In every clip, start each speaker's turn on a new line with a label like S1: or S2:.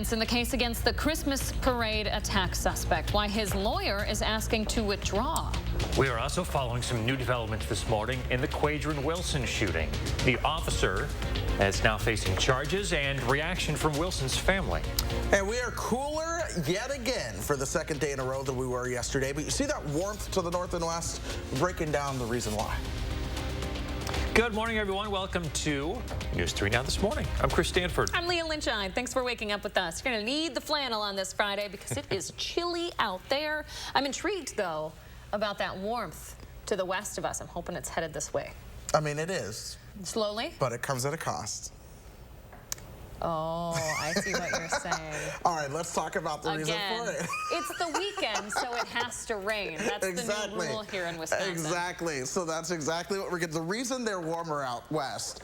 S1: developments in the case against the Christmas parade attack suspect. Why his lawyer is asking to withdraw.
S2: We are also following some new developments this morning in the Quadrin Wilson shooting. The officer is now facing charges and reaction from Wilson's family.
S3: And we are cooler yet again for the second day in a row than we were yesterday. But you see that warmth to the north and west? Breaking down the reason why.
S2: Good morning, everyone. Welcome to News 3 Now This Morning. I'm Chris Stanford.
S1: I'm Leah Lynchine. Thanks for waking up with us. You're going to need the flannel on this Friday because it is chilly out there. I'm intrigued, though, about that warmth to the west of us. I'm hoping it's headed this way.
S3: I mean, it is.
S1: Slowly?
S3: But it comes at a cost.
S1: Oh, I see what you're saying.
S3: All right, let's talk about the reason for it.
S1: It's the weekend, so it has to rain. That's the new rule here in Wisconsin.
S3: Exactly. So that's exactly what we're getting. The reason they're warmer out west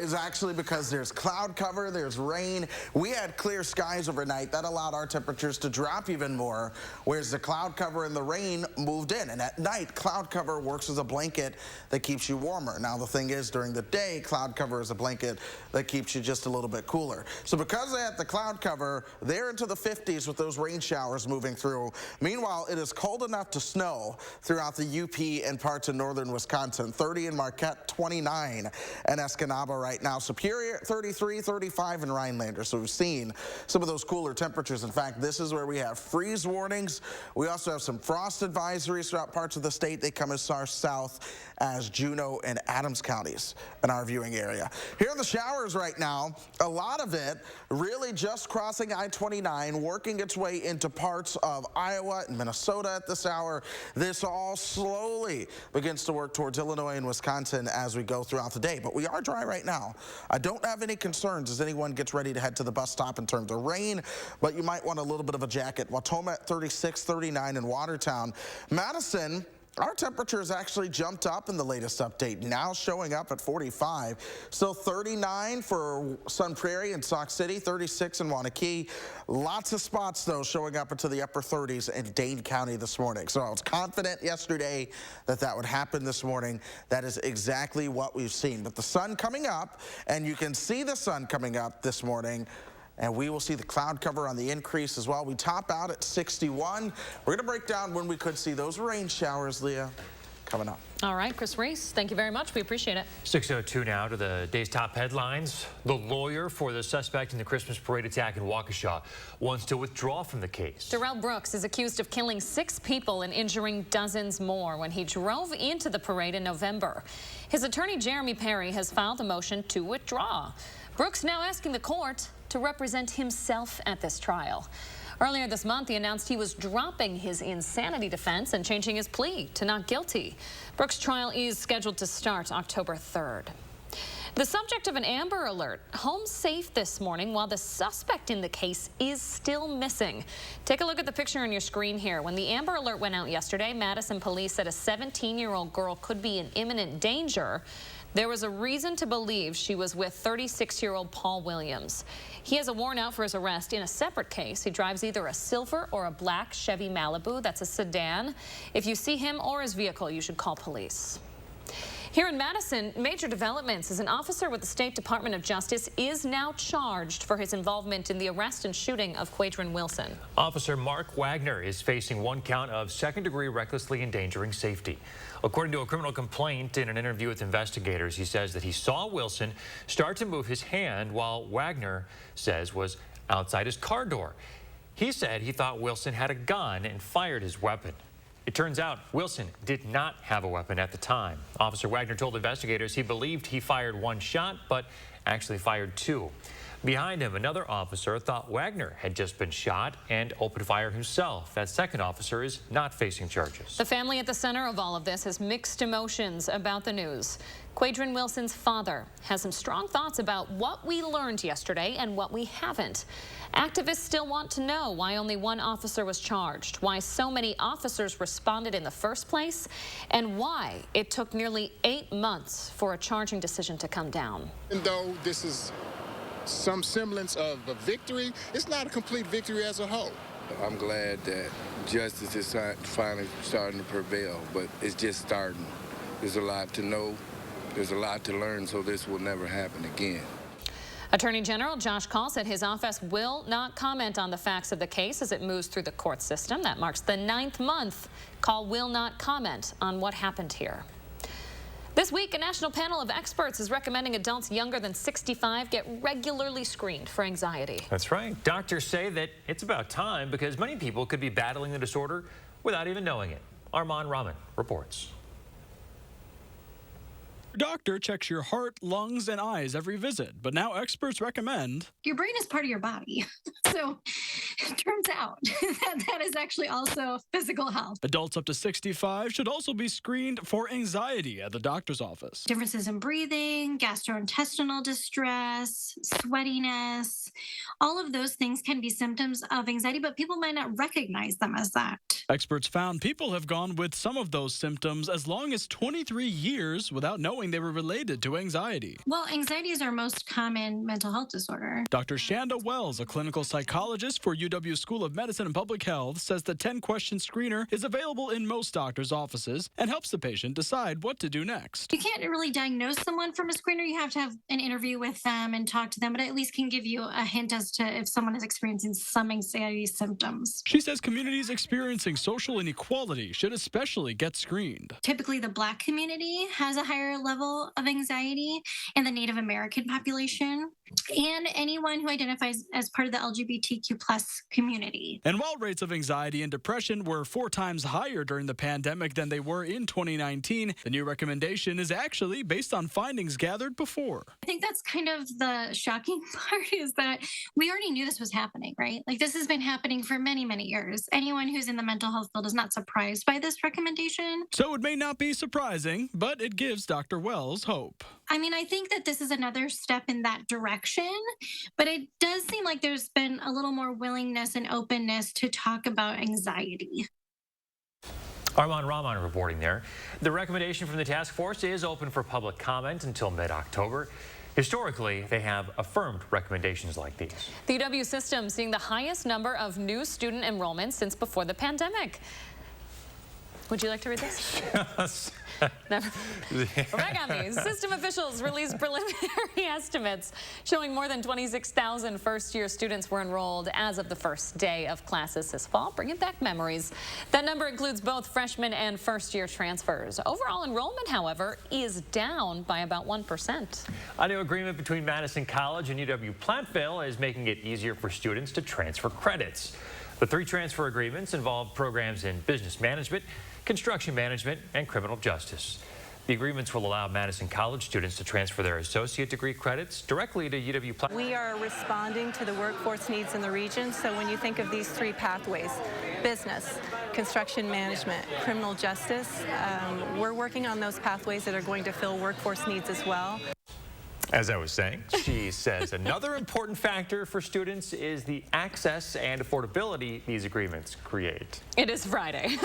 S3: is actually because there's cloud cover, there's rain. We had clear skies overnight. That allowed our temperatures to drop even more, whereas the cloud cover and the rain moved in. And at night, cloud cover works as a blanket that keeps you warmer. Now, the thing is, during the day, cloud cover is a blanket that keeps you just a little bit cooler. So because they had the cloud cover, they're into the 50s with those rain showers moving through. Meanwhile, it is cold enough to snow throughout the UP and parts of northern Wisconsin. 30 in Marquette, 29 in Escanaba right now. Superior 33, 35 in Rhinelander. So we've seen some of those cooler temperatures. In fact, this is where we have freeze warnings. We also have some frost advisories throughout parts of the state. They come as far south as Juneau and Adams counties in our viewing area. Here are the showers right now. A lot of it really just crossing I-29, working its way into parts of Iowa and Minnesota at this hour. This all slowly begins to work towards Illinois and Wisconsin as we go throughout the day. But we are dry right now. I don't have any concerns as anyone gets ready to head to the bus stop in terms of rain, but you might want a little bit of a jacket. Watoma at 36, 39 in Watertown. Madison, our temperatures actually jumped up in the latest update, now showing up at 45. Still 39 for Sun Prairie and Sauk City, 36 in Waunakee. Lots of spots, though, showing up into the upper 30s in Dane County this morning. So I was confident yesterday that that would happen this morning. That is exactly what we've seen. But the sun coming up, and you can see the sun coming up this morning, and we will see the cloud cover on the increase as well. We top out at 61. We're going to break down when we could see those rain showers, Leah, coming up.
S1: All right, Chris Reese, thank you very much. We appreciate it.
S2: 6:02 now to the day's top headlines. The lawyer for the suspect in the Christmas parade attack in Waukesha wants to withdraw from the case. Darrell
S1: Brooks is accused of killing 6 people and injuring dozens more when he drove into the parade in November. His attorney, Jeremy Perry, has filed a motion to withdraw. Brooks now asking the court to represent himself at this trial. Earlier this month, he announced he was dropping his insanity defense and changing his plea to not guilty. Brooks' trial is scheduled to start October 3rd. The subject of an Amber Alert home safe this morning while the suspect in the case is still missing. Take a look at the picture on your screen here. When the Amber Alert went out yesterday, Madison police said a 17-year-old girl could be in imminent danger. There was a reason to believe she was with 36-year-old Paul Williams. He has a warrant out for his arrest in a separate case. He drives either a silver or a black Chevy Malibu. That's a sedan. If you see him or his vehicle, you should call police. Here in Madison, major developments as an officer with the State Department of Justice is now charged for his involvement in the arrest and shooting of Quadrin Wilson.
S2: Officer Mark Wagner is facing 1 count of second-degree recklessly endangering safety. According to a criminal complaint in an interview with investigators, he says that he saw Wilson start to move his hand while Wagner says was outside his car door. He said he thought Wilson had a gun and fired his weapon. It turns out Wilson did not have a weapon at the time. Officer Wagner told investigators he believed he fired 1 shot, but actually fired 2. Behind him, another officer thought Wagner had just been shot and opened fire himself. That second officer is not facing charges.
S1: The family at the center of all of this has mixed emotions about the news. Quadrin Wilson's father has some strong thoughts about what we learned yesterday and what we haven't. Activists still want to know why only 1 officer was charged, why so many officers responded in the first place, and why it took nearly 8 months for a charging decision to come down.
S4: Even though this is some semblance of a victory, it's not a complete victory as a whole.
S5: I'm glad that justice is finally starting to prevail, but it's just starting. There's a lot to know, there's a lot to learn, so this will never happen again.
S1: Attorney General Josh Kaul said his office will not comment on the facts of the case as it moves through the court system. That marks the 9th month Kaul will not comment on what happened here. This week, a national panel of experts is recommending adults younger than 65 get regularly screened for anxiety.
S2: That's right. Doctors say that it's about time because many people could be battling the disorder without even knowing it. Armand Rahman reports.
S6: Your doctor checks your heart, lungs, and eyes every visit, but now experts recommend...
S7: Your brain is part of your body. So it turns out that is actually also physical health.
S6: Adults up to 65 should also be screened for anxiety at the doctor's office.
S7: Differences in breathing, gastrointestinal distress, sweatiness, all of those things can be symptoms of anxiety, but people might not recognize them as that.
S6: Experts found people have gone with some of those symptoms as long as 23 years without knowing they were related to anxiety.
S7: Well, anxiety is our most common mental health disorder.
S6: Dr. Shanda Wells, a clinical psychologist for UW School of Medicine and Public Health, says the 10-question screener is available in most doctors' offices and helps the patient decide what to do next.
S7: You can't really diagnose someone from a screener. You have to have an interview with them and talk to them, but at least can give you a hint as to if someone is experiencing some anxiety symptoms.
S6: She says communities experiencing social inequality should especially get screened.
S7: Typically, the Black community has a higher level of anxiety, and the Native American population, and anyone who identifies as part of the LGBTQ+ community.
S6: And while rates of anxiety and depression were 4 times higher during the pandemic than they were in 2019, the new recommendation is actually based on findings gathered before.
S7: I think that's kind of the shocking part, is that we already knew this was happening, right? Like, this has been happening for many, many years. Anyone who's in the mental health field is not surprised by this recommendation.
S6: So it may not be surprising, but it gives Dr. Wells hope.
S7: I mean, I think that this is another step in that direction, but it does seem like there's been a little more willingness and openness to talk about anxiety.
S2: Armand Rahman reporting there. The recommendation from the task force is open for public comment until mid-October. Historically, they have affirmed recommendations like these.
S1: The UW system seeing the highest number of new student enrollments since before the pandemic. Would you like to read this?
S2: Yes.
S1: Never. We're back on these. System officials released preliminary estimates showing more than 26,000 first-year students were enrolled as of the first day of classes this fall, bringing back memories. That number includes both freshmen and first-year transfers. Overall enrollment, however, is down by about 1%.
S2: A new agreement between Madison College and UW-Platteville is making it easier for students to transfer credits. The 3 transfer agreements involve programs in business management, construction management, and criminal justice. The agreements will allow Madison College students to transfer their associate degree credits directly to UW-Platteville.
S8: We are responding to the workforce needs in the region, so when you think of these 3 pathways, business, construction management, criminal justice, we're working on those pathways that are going to fill workforce needs as well.
S2: As I was saying, she says another important factor for students is the access and affordability these agreements create.
S1: It is Friday.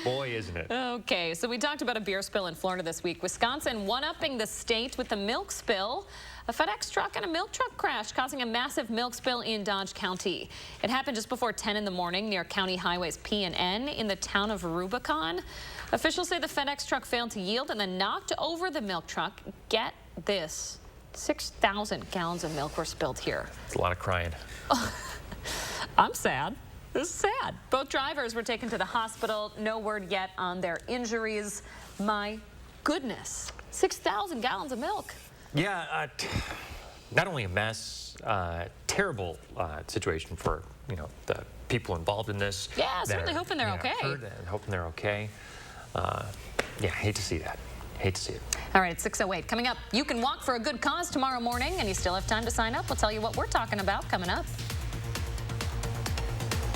S2: Boy, isn't it?
S1: Okay, so we talked about a beer spill in Florida this week. Wisconsin one-upping the state with the milk spill. A FedEx truck and a milk truck crash, causing a massive milk spill in Dodge County. It happened just before 10 in the morning near County Highways P and N in the town of Rubicon. Officials say the FedEx truck failed to yield and then knocked over the milk truck. Get this, 6,000 gallons of milk were spilled here.
S2: It's a lot of crying.
S1: I'm sad. This is sad. Both drivers were taken to the hospital. No word yet on their injuries. My goodness, 6,000 gallons of milk.
S2: Yeah, not only a mess, terrible situation for the people involved in this.
S1: Yeah, certainly hoping they're okay.
S2: Hurt and hoping they're okay. Yeah, hate to see that. Hate to see it.
S1: All right, 6:08 coming up. You can walk for a good cause tomorrow morning, and you still have time to sign up. We'll tell you what we're talking about coming up.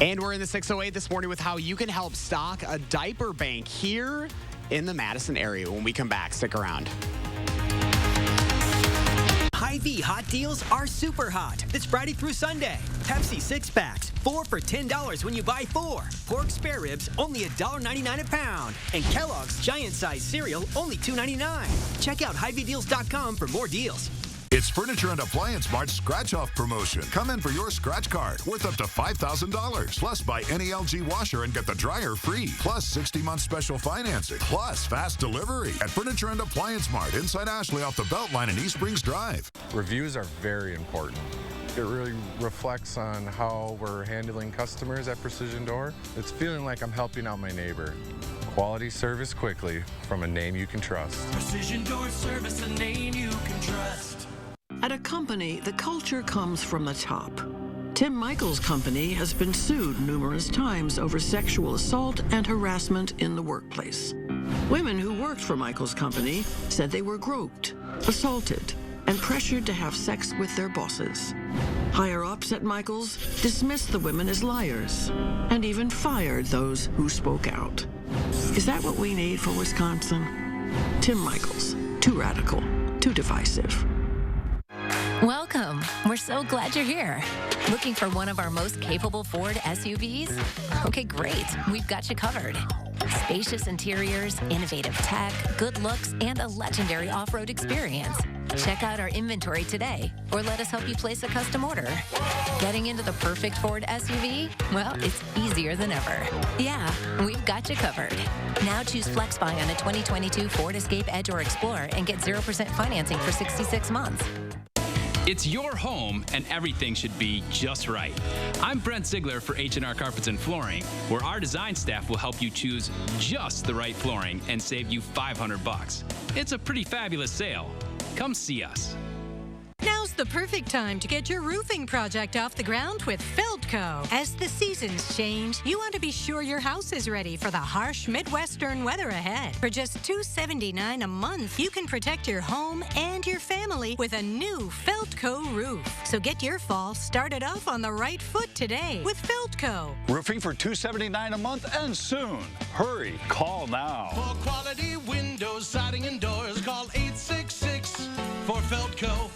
S9: And we're in the 608 this morning with how you can help stock a diaper bank here in the Madison area. When we come back, stick around.
S10: Hy-Vee hot deals are super hot this Friday through Sunday. Pepsi 6-packs, 4 for $10 when you buy 4. Pork spare ribs, only $1.99 a pound. And Kellogg's giant size cereal, only $2.99. Check out HyVeeDeals.com for more deals.
S2: It's
S11: It's Furniture and Appliance Mart's scratch-off promotion. Come in for your scratch card worth up to $5,000. Plus, buy any LG washer and get the dryer free. Plus, 60-month special financing. Plus, fast delivery at Furniture and Appliance Mart inside Ashley off the Beltline in East Springs Drive.
S12: Reviews are very important. It really reflects on how we're handling customers at Precision Door. It's feeling like I'm helping out my neighbor. Quality service quickly from a name you can trust.
S13: Precision Door Service, a name you can trust.
S14: At a company, the culture comes from the top. Tim Michaels' company has been sued numerous times over sexual assault and harassment in the workplace. Women who worked for Michaels' company said they were groped, assaulted, and pressured to have sex with their bosses. Higher-ups at Michaels dismissed the women as liars and even fired those who spoke out. Is that what we need for Wisconsin? Tim Michaels, too radical, too divisive.
S15: Welcome. We're so glad you're here. Looking for one of our most capable Ford SUVs? Okay, great. We've got you covered. Spacious interiors, innovative tech, good looks, and a legendary off-road experience. Check out our inventory today, or let us help you place a custom order. Getting into the perfect Ford SUV? Well, it's easier than ever. Yeah, we've got you covered. Now choose FlexBuy on a 2022 Ford Escape, Edge, or Explorer and get 0% financing for 66 months.
S16: It's your home, and everything should be just right. I'm Brent Ziegler for H&R Carpets and Flooring, where our design staff will help you choose just the right flooring and save you $500. It's a pretty fabulous sale. Come see us.
S17: Now's the perfect time to get your roofing project off the ground with Feldco. As the seasons change, you want to be sure your house is ready for the harsh Midwestern weather ahead. For just $279 a month, you can protect your home and your family with a new Feldco roof. So get your fall started off on the right foot today with Feldco.
S18: Roofing for $279 a month and soon. Hurry, call now.
S13: For quality windows, siding, and doors, call 866 for Feldco.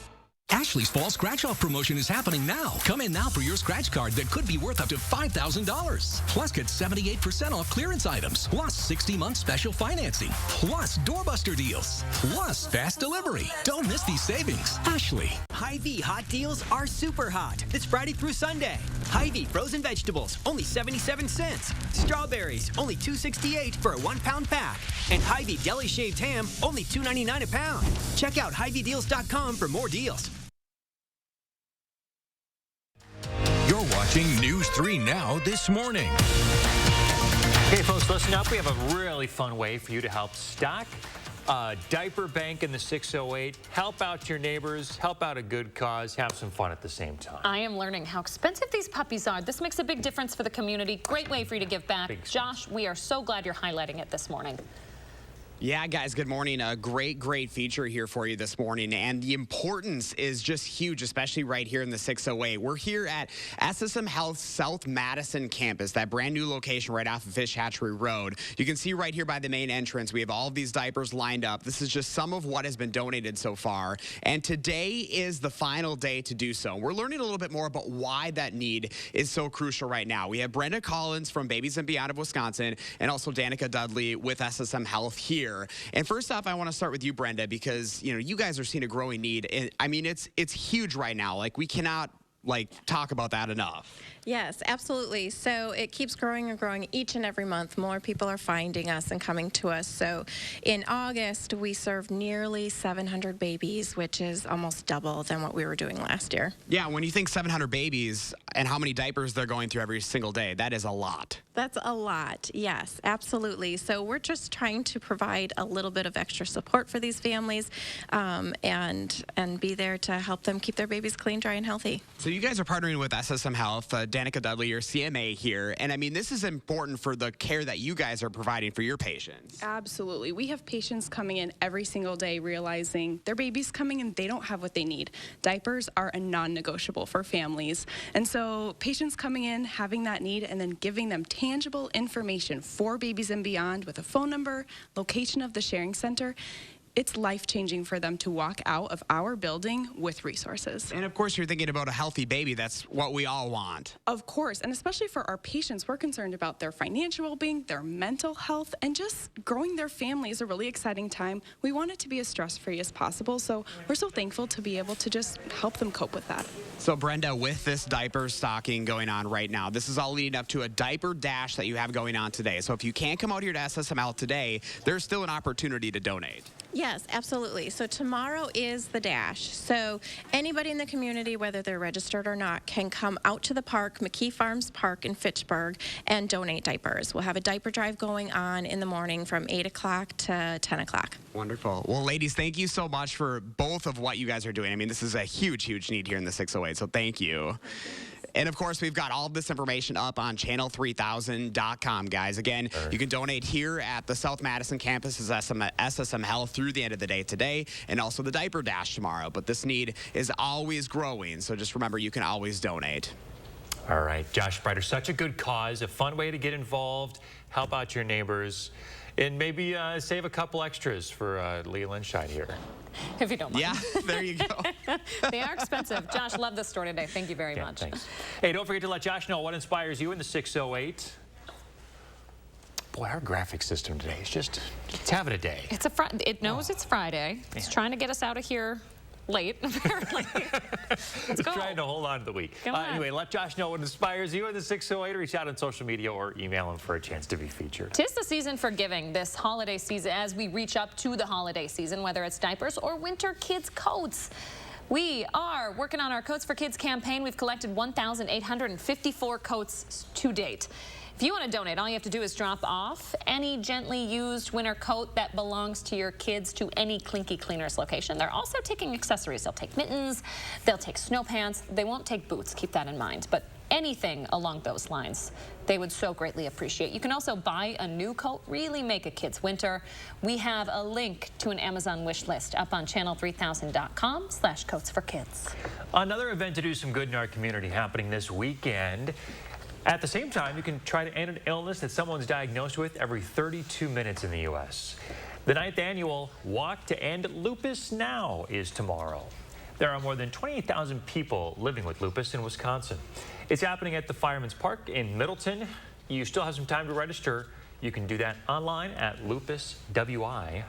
S19: Ashley's Fall Scratch-Off promotion is happening now. Come in now for your scratch card that could be worth up to $5,000. Plus, get 78% off clearance items. Plus, 60-month special financing. Plus, doorbuster deals. Plus, fast delivery. Don't miss these savings. Ashley.
S10: Hy-Vee hot deals are super hot. It's Friday through Sunday. Hy-Vee frozen vegetables, only 77 cents. Strawberries, only $2.68 for a 1-pound pack. And Hy-Vee deli shaved ham, only $2.99 a pound. Check out HyVeeDeals.com for more deals.
S20: You're watching News 3 Now this morning.
S2: Okay, folks, listen up. We have a really fun way for you to help stock a diaper bank in the 608. Help out your neighbors, help out a good cause, have some fun at the same time.
S1: I am learning how expensive these puppies are. This makes a big difference for the community. Great way for you to give back. Josh, we are so glad you're highlighting it this morning.
S9: Yeah, guys, good morning. A great feature here for you this morning. And the importance is just huge, especially right here in the 608. We're here at SSM Health South Madison campus, that brand new location right off of Fish Hatchery Road. You can see right here by the main entrance, we have all of these diapers lined up. This is just some of what has been donated so far. And today is the final day to do so. We're learning a little bit more about why that need is so crucial right now. We have Brenda Collins from Babies and Beyond of Wisconsin and also Danica Dudley with SSM Health here. And first off, I want to start with you, Brenda, because, you know, you guys are seeing a growing need. And I mean, it's huge right now. Like, we cannot, talk about that enough.
S21: Yes, absolutely. So it keeps growing and growing each and every month. More people are finding us and coming to us. So in August, we served nearly 700 babies, which is almost double than what we were doing last year.
S9: Yeah, when you think 700 babies and how many diapers they're going through every single day, that is a lot.
S21: That's a lot. Yes, absolutely. So we're just trying to provide a little bit of extra support for these families and be there to help them keep their babies clean, dry, and healthy.
S9: So you guys are partnering with SSM Health, Danica Dudley, your CMA here. And I mean, this is important for the care that you guys are providing for your patients.
S22: Absolutely. We have patients coming in every single day realizing their baby's coming and they don't have what they need. Diapers are a non-negotiable for families. And so patients coming in, having that need, and then giving them tangible information for Babies and Beyond with a phone number, location of the sharing center, it's life-changing for them to walk out of our building with resources.
S9: And of course, you're thinking about a healthy baby. That's what we all want.
S22: Of course, and especially for our patients, we're concerned about their financial well-being, their mental health, and just growing their family is a really exciting time. We want it to be as stress-free as possible, so we're so thankful to be able to just help them cope with that.
S9: So Brenda, with this diaper stocking going on right now, this is all leading up to a diaper dash that you have going on today. So if you can't come out here to SSML today, there's still an opportunity to donate.
S21: Yes, absolutely. So tomorrow is the dash. So anybody in the community, whether they're registered or not, can come out to the park, McKee Farms Park in Fitchburg, and donate diapers. We'll have a diaper drive going on in the morning from 8 o'clock to 10 o'clock.
S9: Wonderful. Well, ladies, thank you so much for both of what you guys are doing. I mean, this is a huge, huge need here in the 608, so thank you. And, of course, we've got all of this information up on channel3000.com, guys. Again, you can donate here at the South Madison campus as SSM Health through the end of the day today, and also the diaper dash tomorrow. But this need is always growing, so just remember you can always donate.
S2: All right, Josh Sprider, such a good cause, a fun way to get involved, help out your neighbors, and maybe save a couple extras for Leland Scheid here.
S1: If you don't mind.
S9: Yeah, there you go.
S1: They are expensive. Josh, love this story today. Thank you very much.
S2: Thanks. Hey, don't forget to let Josh know what inspires you in the 608. Boy, our graphic system today is just, it's having a day.
S1: It's it knows it's Friday. It's trying to get us out of here late, apparently. Let's go.
S2: Trying to hold on to the week. Anyway, let Josh know what inspires you in the 608. Reach out on social media or email him for a chance to be featured.
S1: 'Tis the season for giving this holiday season as we reach up to the holiday season, whether it's diapers or winter kids' coats. We are working on our Coats for Kids campaign. We've collected 1,854 coats to date. If you want to donate, all you have to do is drop off any gently used winter coat that belongs to your kids to any Clinky Cleaners location. They're also taking accessories. They'll take mittens, they'll take snow pants. They won't take boots, keep that in mind. But anything along those lines, they would so greatly appreciate. You can also buy a new coat, really make a kid's winter. We have a link to an Amazon wish list up on channel3000.com/coatsforkids.
S2: Another event to do some good in our community happening this weekend. At the same time, you can try to end an illness that someone's diagnosed with every 32 minutes in the U.S. The 9th annual Walk to End Lupus Now is tomorrow. There are more than 28,000 people living with lupus in Wisconsin. It's happening at the Fireman's Park in Middleton. You still have some time to register. You can do that online at lupuswi.org.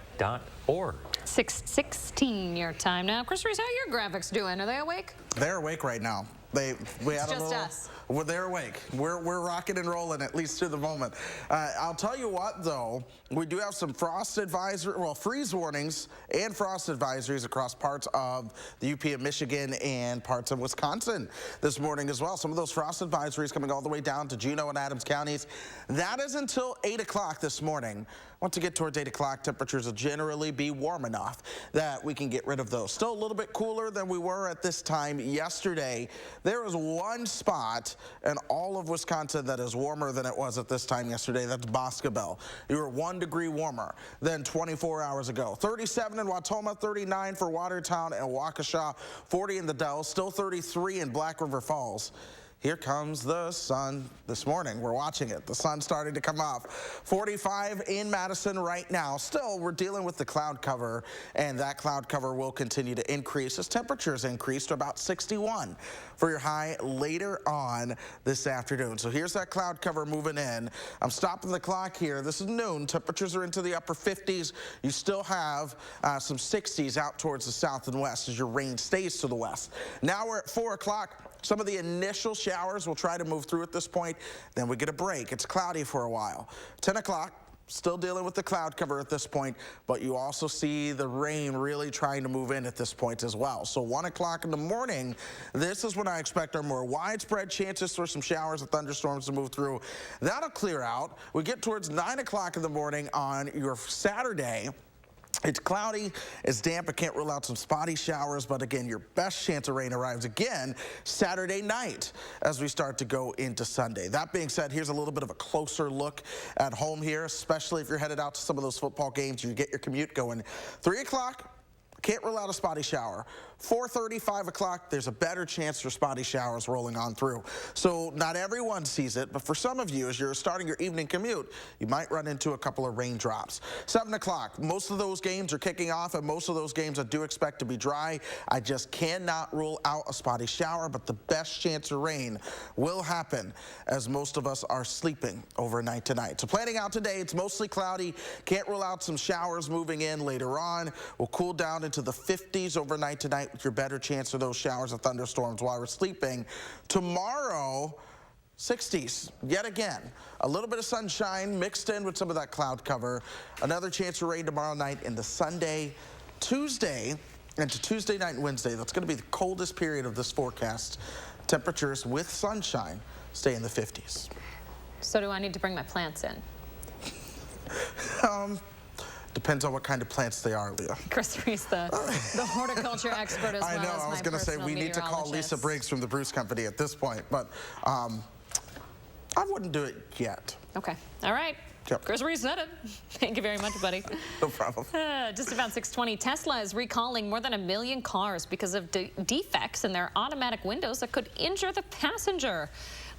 S1: 6:16 your time now. Chris Reese, how are your graphics doing? Are they awake?
S3: They're awake right now.
S1: It's just us.
S3: Well, they're awake. We're rocking and rolling, at least to the moment. I'll tell you what, though, we do have some freeze warnings and frost advisories across parts of the UP of Michigan and parts of Wisconsin this morning as well. Some of those frost advisories coming all the way down to Juneau and Adams counties. That is until 8 o'clock this morning. Once you get towards 8 o'clock, temperatures will generally be warm enough that we can get rid of those. Still a little bit cooler than we were at this time yesterday. There is one spot in all of Wisconsin that is warmer than it was at this time yesterday. That's Boscobel. You were 1 degree warmer than 24 hours ago. 37 in Watoma, 39 for Watertown and Waukesha, 40 in the Dells, still 33 in Black River Falls. Here comes the sun this morning. We're watching it. The sun's starting to come up. 45 in Madison right now. Still, we're dealing with the cloud cover, and that cloud cover will continue to increase as temperatures increase to about 61 for your high later on this afternoon. So here's that cloud cover moving in. I'm stopping the clock here. This is noon. Temperatures are into the upper 50s. You still have some 60s out towards the south and west as your rain stays to the west. Now we're at 4 o'clock. Some of the initial showers will try to move through at this point. Then we get a break. It's cloudy for a while. 10 o'clock, still dealing with the cloud cover at this point, but you also see the rain really trying to move in at this point as well. So 1 o'clock in the morning, this is when I expect our more widespread chances for some showers and thunderstorms to move through. That'll clear out. We get towards 9 o'clock in the morning on your Saturday. It's cloudy, it's damp. I can't rule out some spotty showers, but again, your best chance of rain arrives again Saturday night as we start to go into Sunday. That being said, here's a little bit of a closer look at home here, especially if you're headed out to some of those football games. You get your commute going. 3 o'clock. can't rule out a spotty shower. 4:30, 5 o'clock, there's a better chance for spotty showers rolling on through. So not everyone sees it, but for some of you, as you're starting your evening commute, you might run into a couple of raindrops. 7 o'clock, most of those games are kicking off, and most of those games I do expect to be dry. I just cannot rule out a spotty shower, but the best chance of rain will happen as most of us are sleeping overnight tonight. So planning out today, it's mostly cloudy. Can't rule out some showers moving in later on. We'll cool down into the 50s overnight tonight with your better chance of those showers and thunderstorms while we're sleeping. Tomorrow, 60s, yet again. A little bit of sunshine mixed in with some of that cloud cover. Another chance of rain tomorrow night into Sunday, Tuesday, and to Tuesday night and Wednesday. That's going to be the coldest period of this forecast. Temperatures with sunshine stay in the 50s.
S1: So do I need to bring my plants in?
S3: Depends on what kind of plants they are, Leah.
S1: Chris Reese, the horticulture expert as well.
S3: I know, I was going to say, we need to call Lisa Briggs from the Bruce Company at this point, but I wouldn't do it yet.
S1: Okay, all right.
S3: Yep.
S1: Chris Reese said it. Thank you very much, buddy.
S3: No problem.
S1: Just about 6:20, Tesla is recalling more than 1 million cars because of defects in their automatic windows that could injure the passenger.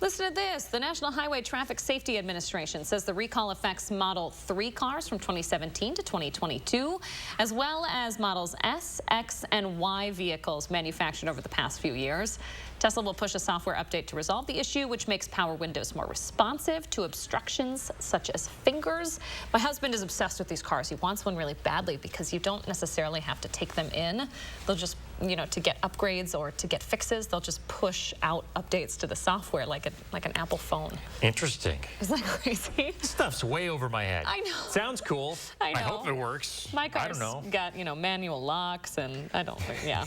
S1: Listen to this. The National Highway Traffic Safety Administration says the recall affects Model 3 cars from 2017 to 2022, as well as models S, X, and Y vehicles manufactured over the past few years. Tesla will push a software update to resolve the issue, which makes power windows more responsive to obstructions such as fingers. My husband is obsessed with these cars. He wants one really badly because you don't necessarily have to take them in. They'll just, you know, to get upgrades or to get fixes, they'll just push out updates to the software like an Apple phone.
S2: Interesting.
S1: Isn't that crazy?
S2: Stuff's way over my head.
S1: I know.
S2: Sounds cool.
S1: I know.
S2: I hope it works.
S1: My car's
S2: I don't know.
S1: got, you know, manual locks, and I don't think, yeah.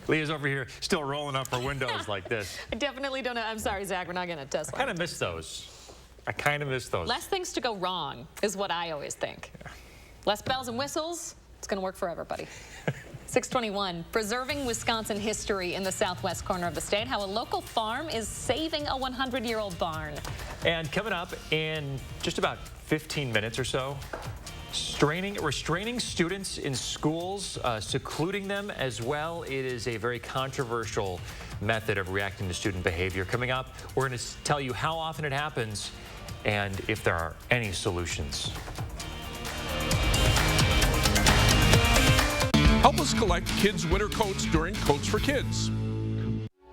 S2: Leah's over here still rolling up her windows like this.
S1: I definitely don't know. I'm sorry, Zach, we're not going to test one.
S2: I kind of miss those. I kind of miss those.
S1: Less things to go wrong is what I always think. Yeah. Less bells and whistles. It's going to work for everybody. 6:21, preserving Wisconsin history in the southwest corner of the state, how a local farm is saving a 100-year-old barn.
S2: And coming up in just about 15 minutes or so, restraining students in schools, secluding them as well. It is a very controversial method of reacting to student behavior. Coming up, we're going to tell you how often it happens and if there are any solutions.
S4: Help us collect kids' winter coats during Coats for Kids.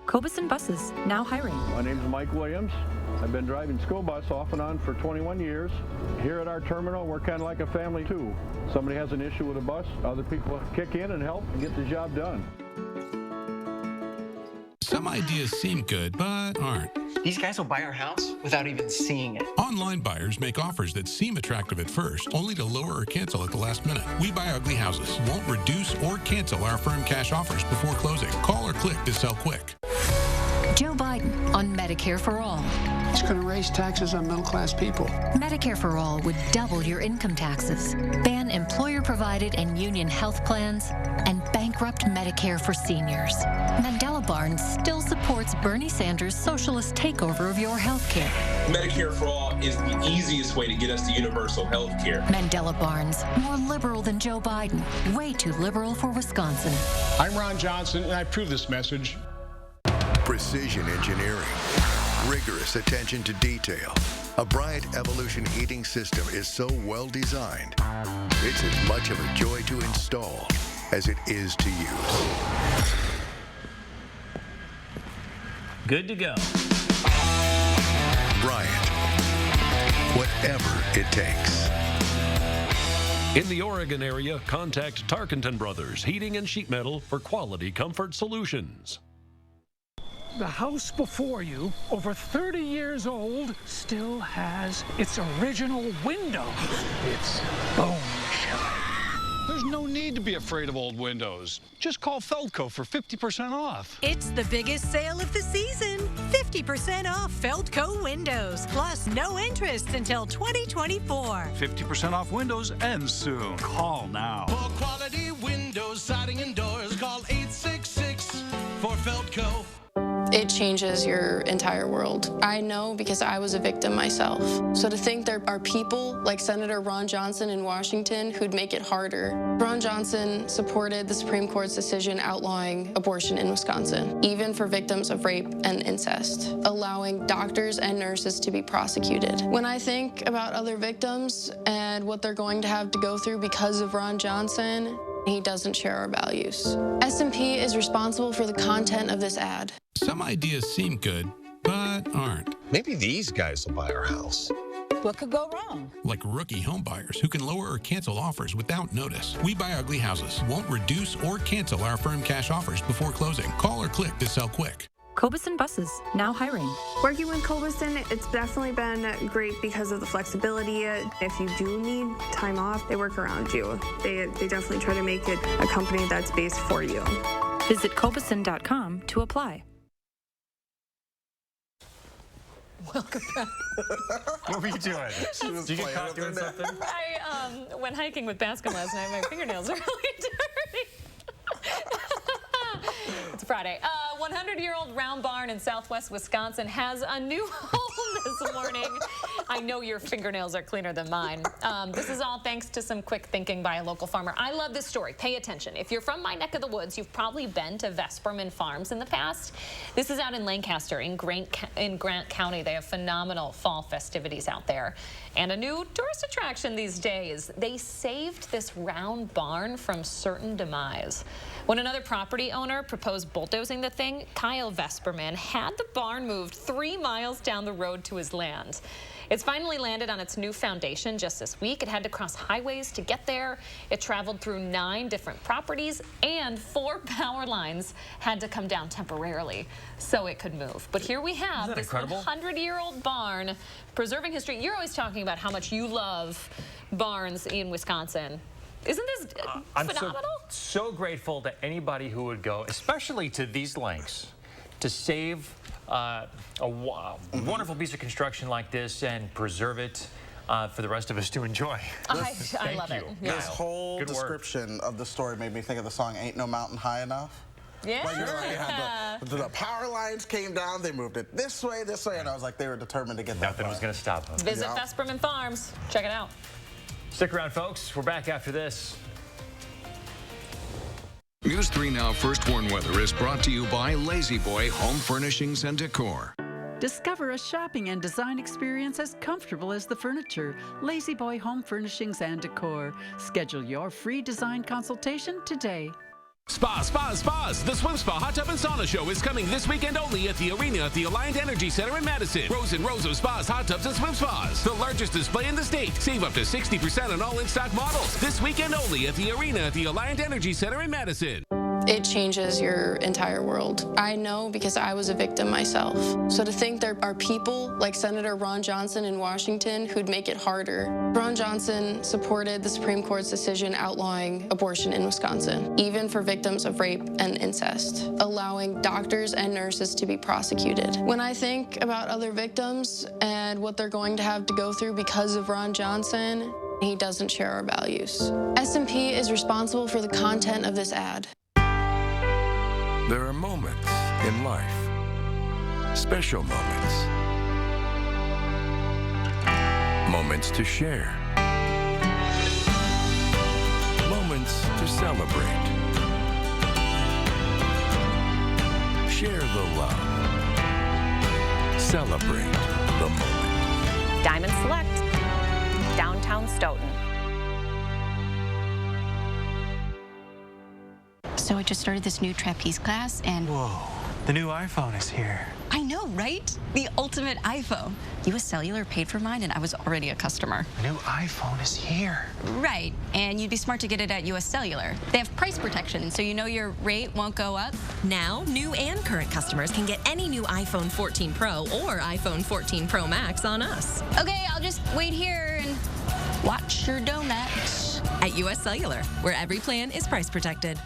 S5: Cobuson Buses, now hiring.
S23: My name's Mike Williams. I've been driving school bus off and on for 21 years. Here at our terminal, we're kind of like a family too. Somebody has an issue with a bus, other people kick in and help and get the job done.
S24: Some ideas seem good, but aren't.
S25: These guys will buy our house without even seeing it.
S24: Online buyers make offers that seem attractive at first, only to lower or cancel at the last minute. We Buy Ugly Houses won't reduce or cancel our firm cash offers before closing. Call or click to sell quick.
S15: Joe Biden on Medicare for All.
S26: It's going to raise taxes on middle-class people.
S15: Medicare for All would double your income taxes, ban employer-provided and union health plans, and bankrupt Medicare for seniors. Mandela Barnes still supports Bernie Sanders' socialist takeover of your health care.
S27: Medicare for All is the easiest way to get us to universal health care.
S15: Mandela Barnes, more liberal than Joe Biden, way too liberal for Wisconsin.
S26: I'm Ron Johnson, and I approve this message.
S11: Precision engineering, rigorous attention to detail. A Bryant Evolution heating system is so well designed, it's as much of a joy to install as it is to use.
S28: Good to go.
S11: Bryant, whatever it takes.
S4: In the Oregon area, contact Tarkenton Brothers Heating and Sheet Metal for quality comfort solutions.
S29: The house before you, over 30 years old, still has its original windows. It's bone shine.
S18: There's no need to be afraid of old windows. Just call Feldco for 50% off.
S17: It's the biggest sale of the season. 50% off Feldco windows, plus no interest until 2024.
S18: 50% off windows ends soon. Call now.
S13: For quality windows, siding, and doors, call 866 for Feldco.
S21: It changes your entire world. I know because I was a victim myself. So to think there are people like Senator Ron Johnson in Washington who'd make it harder. Ron Johnson supported the Supreme Court's decision outlawing abortion in Wisconsin, even for victims of rape and incest, allowing doctors and nurses to be prosecuted. When I think about other victims and what they're going to have to go through because of Ron Johnson, he doesn't share our values. S&P is responsible for the content of this ad.
S24: Some ideas seem good, but aren't.
S6: Maybe these guys will buy our house.
S7: What could go wrong?
S24: Like rookie home buyers who can lower or cancel offers without notice. We Buy Ugly Houses won't reduce or cancel our firm cash offers before closing. Call or click to sell quick.
S5: Cobeson Buses, now hiring.
S8: Working with Cobeson, it's definitely been great because of the flexibility. If you do need time off, they work around you. They definitely try to make it a company that's based for you.
S5: Visit Cobeson.com to apply.
S1: Welcome back.
S2: What were you doing? Did you get caught doing something?
S1: I went hiking with Bascom last night. My fingernails are really dirty. It's Friday. 100-year-old round barn in southwest Wisconsin has a new home this morning. I know your fingernails are cleaner than mine. This is all thanks to some quick thinking by a local farmer. I love this story. Pay attention. If you're from my neck of the woods, you've probably been to Vesperman Farms in the past. This is out in Lancaster in Grant County. They have phenomenal fall festivities out there. And a new tourist attraction these days. They saved this round barn from certain demise. When another property owner proposed bulldozing the thing, Kyle Vesperman had the barn moved 3 miles down the road to his land. It's finally landed on its new foundation just this week. It had to cross highways to get there. It traveled through 9 different properties, and 4 power lines had to come down temporarily so it could move. But here we have this 100-year-old barn preserving history. You're always talking about how much you love barns in Wisconsin. Isn't this phenomenal?
S2: I'm so grateful to anybody who would go, especially to these lengths, to save a wonderful piece of construction like this and preserve it for the rest of us to enjoy.
S1: I love it.
S3: Yeah. This whole description of the story made me think of the song "Ain't No Mountain High Enough."
S1: Yeah.
S3: Like the power lines came down, they moved it this way, and I was like, they were determined to get that.
S2: Nothing was going to stop them.
S1: Visit Vesperman Farms. Check it out.
S2: Stick around, folks. We're back after this.
S10: News 3 Now First Warn Weather is brought to you by Lazy Boy Home Furnishings and Decor.
S12: Discover a shopping and design experience as comfortable as the furniture. Lazy Boy Home Furnishings and Decor. Schedule your free design consultation today.
S14: Spas. The Swim Spa Hot Tub and Sauna Show is coming this weekend only at the arena at the Alliant Energy Center in Madison. Rows and rows of spas, hot tubs, and swim spas. The largest display in the state. Save up to 60% on all in-stock models. This weekend only at the arena at the Alliant Energy Center in Madison.
S21: It changes your entire world. I know because I was a victim myself. So to think there are people like Senator Ron Johnson in Washington who'd make it harder. Ron Johnson supported the Supreme Court's decision outlawing abortion in Wisconsin, even for victims of rape and incest, allowing doctors and nurses to be prosecuted. When I think about other victims and what they're going to have to go through because of Ron Johnson, he doesn't share our values. S&P is responsible for the content of this ad.
S16: There are moments in life, special moments, moments to share, moments to celebrate. Share the love. Celebrate the moment.
S19: Diamond Select, downtown Stoughton.
S20: So I just started this new trapeze class and...
S30: Whoa, the new iPhone is here.
S20: I know, right? The ultimate iPhone. US Cellular paid for mine and I was already a customer.
S30: The new iPhone is here.
S20: Right, and you'd be smart to get it at US Cellular. They have price protection, so you know your rate won't go up.
S31: Now, new and current customers can get any new iPhone 14 Pro or iPhone 14 Pro Max on us.
S20: Okay, I'll just wait here and watch your donut.
S31: At US Cellular, where every plan is price protected.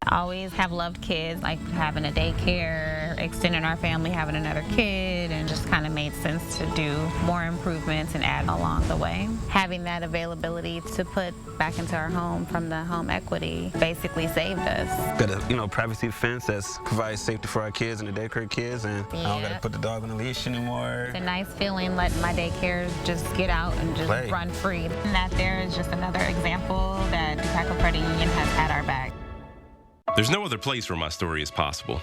S32: I always have loved kids, like having a daycare
S4: extending our family, having another kid, and just kind of made sense to do more improvements and add along the way. Having that availability to put back into our home from the home equity basically saved us.
S7: Got a privacy fence that provides safety for our kids and the daycare kids, and I don't got to put the dog on a leash anymore.
S4: It's a nice feeling letting my daycare just get out and just run free. And that there is just another example that DePaco Credit Union has had our back.
S9: There's no other place where my story is possible.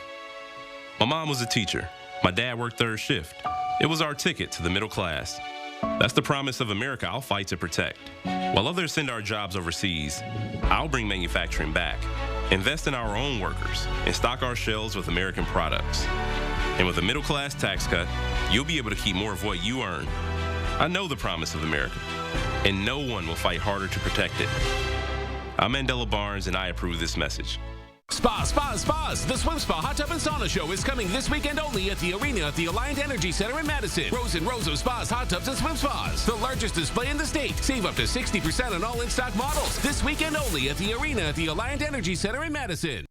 S9: My mom was a teacher. My dad worked third shift. It was our ticket to the middle class. That's the promise of America I'll fight to protect. While others send our jobs overseas, I'll bring manufacturing back, invest in our own workers, and stock our shelves with American products. And with a middle class tax cut, you'll be able to keep more of what you earn. I know the promise of America, and no one will fight harder to protect it. I'm Mandela Barnes, and I approve this message.
S14: Spas. The Swim Spa Hot Tub and Sauna Show is coming this weekend only at the arena at the Alliant Energy Center in Madison. Rows and rows of spas, hot tubs, and swim spas. The largest display in the state. Save up to 60% on all in-stock models. This weekend only at the arena at the Alliant Energy Center in Madison.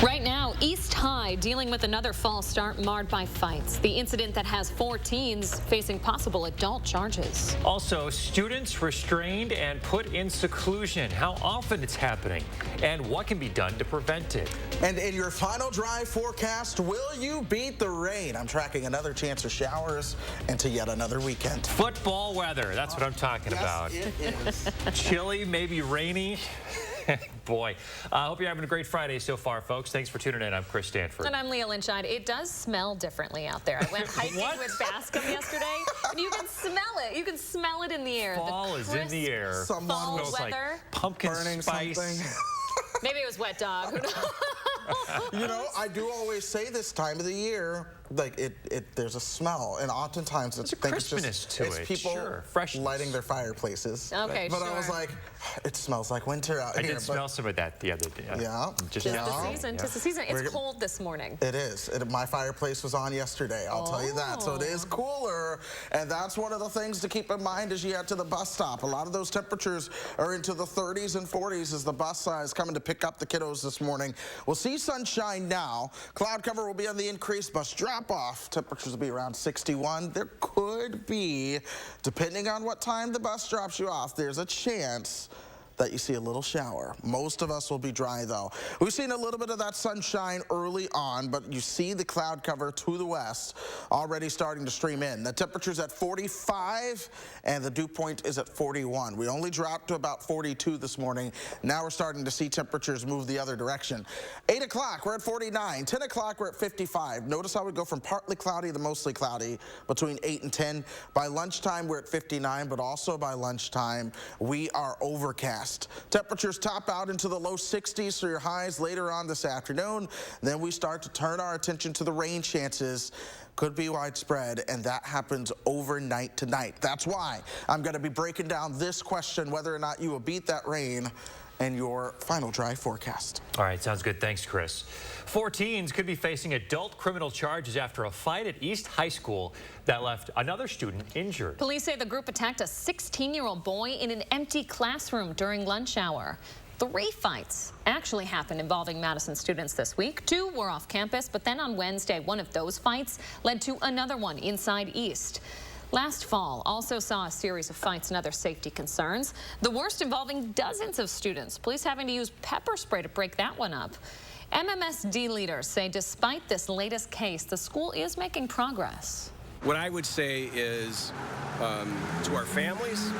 S1: Right now, East High dealing with another fall start marred by fights. The incident that has 4 teens facing possible adult charges.
S2: Also, students restrained and put in seclusion. How often it's happening and what can be done to prevent it.
S3: And in your final drive forecast, will you beat the rain? I'm tracking another chance of showers into yet another weekend.
S2: Football weather, that's what I'm talking about.
S3: It is.
S2: Chilly, maybe rainy. Boy, I hope you're having a great Friday so far, folks. Thanks for tuning in. I'm Chris Stanford.
S1: And I'm Leah Lynchide. It does smell differently out there. I went hiking with Bascom yesterday, and you can smell it. You can smell it in the air.
S2: Fall is in the air.
S3: Someone
S1: fall
S3: was
S1: weather.
S2: Like pumpkin
S3: burning
S2: spice.
S3: something.
S1: Maybe it was wet dog. Who knows?
S3: You know, I do always say this time of the year, like there's a smell, and oftentimes it's
S2: crispiness to it.
S3: It's people lighting their fireplaces.
S1: Okay,
S3: but I was like, it smells like winter out here.
S2: I did smell some of that the other day.
S3: Yeah.
S1: Tis the season. Tis the season. It's cold this morning.
S3: It is. My fireplace was on yesterday. I'll tell you that. So it is cooler, and that's one of the things to keep in mind as you head to the bus stop. A lot of those temperatures are into the 30s and 40s as the bus is coming to pick up the kiddos this morning. We'll see sunshine now. Cloud cover will be on the increase. Bus drop-off. Temperatures will be around 61. There could be, depending on what time the bus drops you off, there's a chance that you see a little shower. Most of us will be dry though. We've seen a little bit of that sunshine early on, but you see the cloud cover to the west already starting to stream in. The temperature's at 45 and the dew point is at 41. We only dropped to about 42 this morning. Now we're starting to see temperatures move the other direction. 8 o'clock, we're at 49. 10 o'clock, we're at 55. Notice how we go from partly cloudy to mostly cloudy between 8 and 10. By lunchtime, we're at 59, but also by lunchtime, we are overcast. Temperatures top out into the low 60s for your highs later on this afternoon. Then we start to turn our attention to the rain chances. Could be widespread, and that happens overnight tonight. That's why I'm going to be breaking down this question, whether or not you will beat that rain, and your final dry forecast.
S2: All right, sounds good. Thanks, Chris. 4 teens could be facing adult criminal charges after a fight at East High School that left another student injured.
S1: Police say the group attacked a 16-year-old boy in an empty classroom during lunch hour. 3 fights actually happened involving Madison students this week. 2 were off campus, but then on Wednesday, one of those fights led to another one inside East. Last fall also saw a series of fights and other safety concerns, the worst involving dozens of students. Police having to use pepper spray to break that one up. MMSD leaders say despite this latest case, the school is making progress.
S11: What I would say is to our families,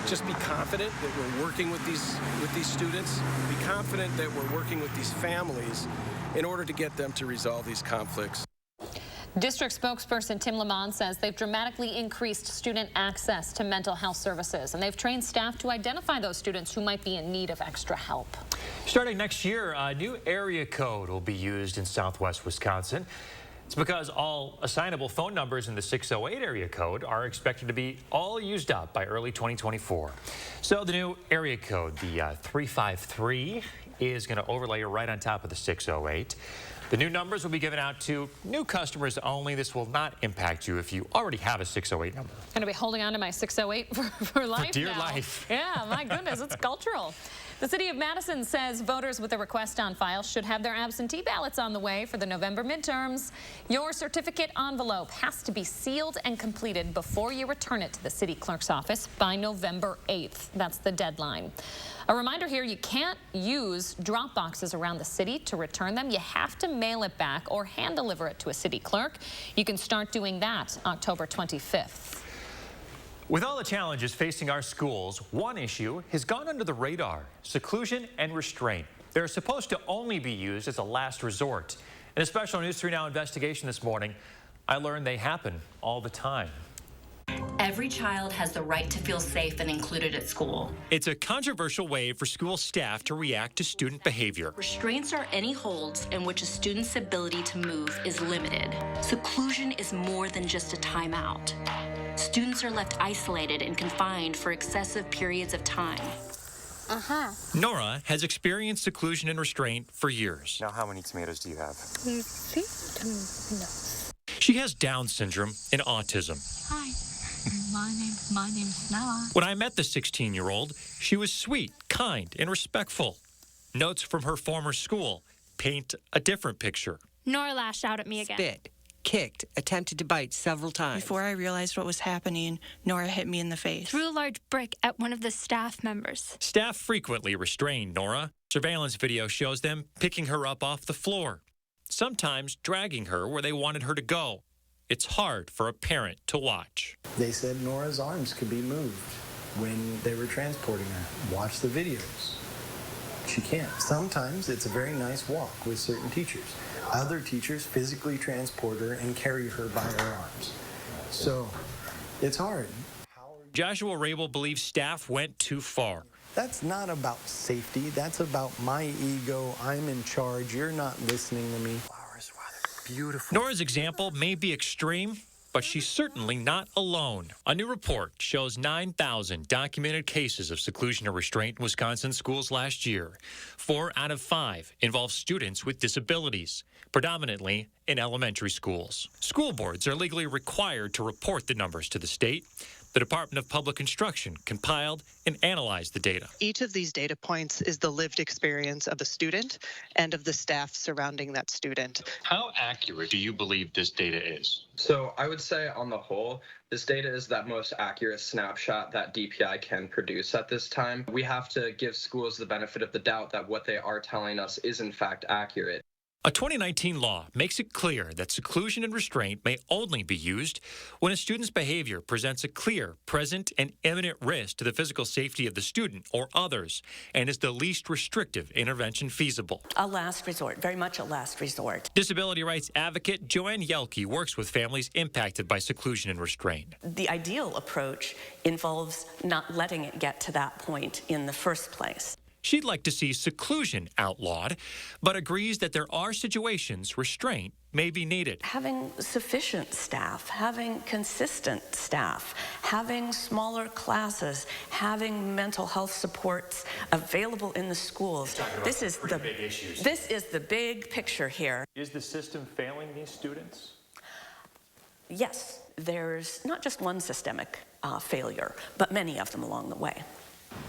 S11: just be confident that we're working with these students. Be confident that we're working with these families in order to get them to resolve these conflicts.
S1: District spokesperson Tim Lamont says they've dramatically increased student access to mental health services, and they've trained staff to identify those students who might be in need of extra help.
S2: Starting next year, a new area code will be used in southwest Wisconsin. It's because all assignable phone numbers in the 608 area code are expected to be all used up by early 2024. So the new area code, the 353, is going to overlay right on top of the 608. The new numbers will be given out to new customers only. This will not impact you if you already have a 608 number.
S1: I'm going to be holding on to my 608 for life
S2: for dear
S1: now.
S2: life.
S1: Yeah, my goodness, it's cultural. The city of Madison says voters with a request on file should have their absentee ballots on the way for the November midterms. Your certificate envelope has to be sealed and completed before you return it to the city clerk's office by November 8th. That's the deadline. A reminder here, you can't use drop boxes around the city to return them. You have to mail it back or hand deliver it to a city clerk. You can start doing that October 25th.
S2: With all the challenges facing our schools, one issue has gone under the radar: seclusion and restraint. They're supposed to only be used as a last resort. In a special News 3 Now investigation this morning, I learned they happen all the time.
S13: Every child has the right to feel safe and included at school.
S2: It's a controversial way for school staff to react to student behavior.
S13: Restraints are any holds in which a student's ability to move is limited. Seclusion is more than just a timeout. Students are left isolated and confined for excessive periods of time.
S2: Nora has experienced seclusion and restraint for years.
S15: Now, how many tomatoes do you have?
S17: 3 tomatoes.
S2: She has Down syndrome and autism.
S17: Hi, my name's Nala.
S2: When I met the 16-year-old, she was sweet, kind, and respectful. Notes from her former school paint a different picture.
S17: Nora lashed out at me again.
S18: Spit, kicked, attempted to bite several times.
S22: Before I realized what was happening, Nora hit me in the face.
S17: Threw a large brick at one of the staff members.
S2: Staff frequently restrain Nora. Surveillance video shows them picking her up off the floor, sometimes dragging her where they wanted her to go. It's hard for a parent to watch.
S23: They said Nora's arms could be moved when they were transporting her. Watch the videos. She can't. Sometimes it's a very nice walk with certain teachers. Other teachers physically transport her and carry her by her arms. So it's hard.
S2: Joshua Rabel believes staff went too far.
S23: That's not about safety. That's about my ego. I'm in charge. You're not listening to me. Flowers, wow, they're beautiful.
S2: Nora's example may be extreme, but she's certainly not alone. A new report shows 9,000 documented cases of seclusion or restraint in Wisconsin schools last year. 4 out of 5 involve students with disabilities, predominantly in elementary schools. School boards are legally required to report the numbers to the state. The Department of Public Instruction compiled and analyzed the data.
S25: Each of these data points is the lived experience of the student and of the staff surrounding that student.
S2: How accurate do you believe this data is?
S26: So I would say on the whole, this data is that most accurate snapshot that DPI can produce at this time. We have to give schools the benefit of the doubt that what they are telling us is in fact accurate.
S2: A 2019 law makes it clear that seclusion and restraint may only be used when a student's behavior presents a clear, present, and imminent risk to the physical safety of the student or others and is the least restrictive intervention feasible.
S27: A last resort, very much a last resort.
S2: Disability rights advocate Joanne Yelke works with families impacted by seclusion and restraint.
S27: The ideal approach involves not letting it get to that point in the first place.
S2: She'd like to see seclusion outlawed, but agrees that there are situations restraint may be needed.
S27: Having sufficient staff, having consistent staff, having smaller classes, having mental health supports available in the schools. This is the big issues. This is the big picture here.
S2: Is the system failing these students?
S27: Yes, there's not just one systemic failure, but many of them along the way.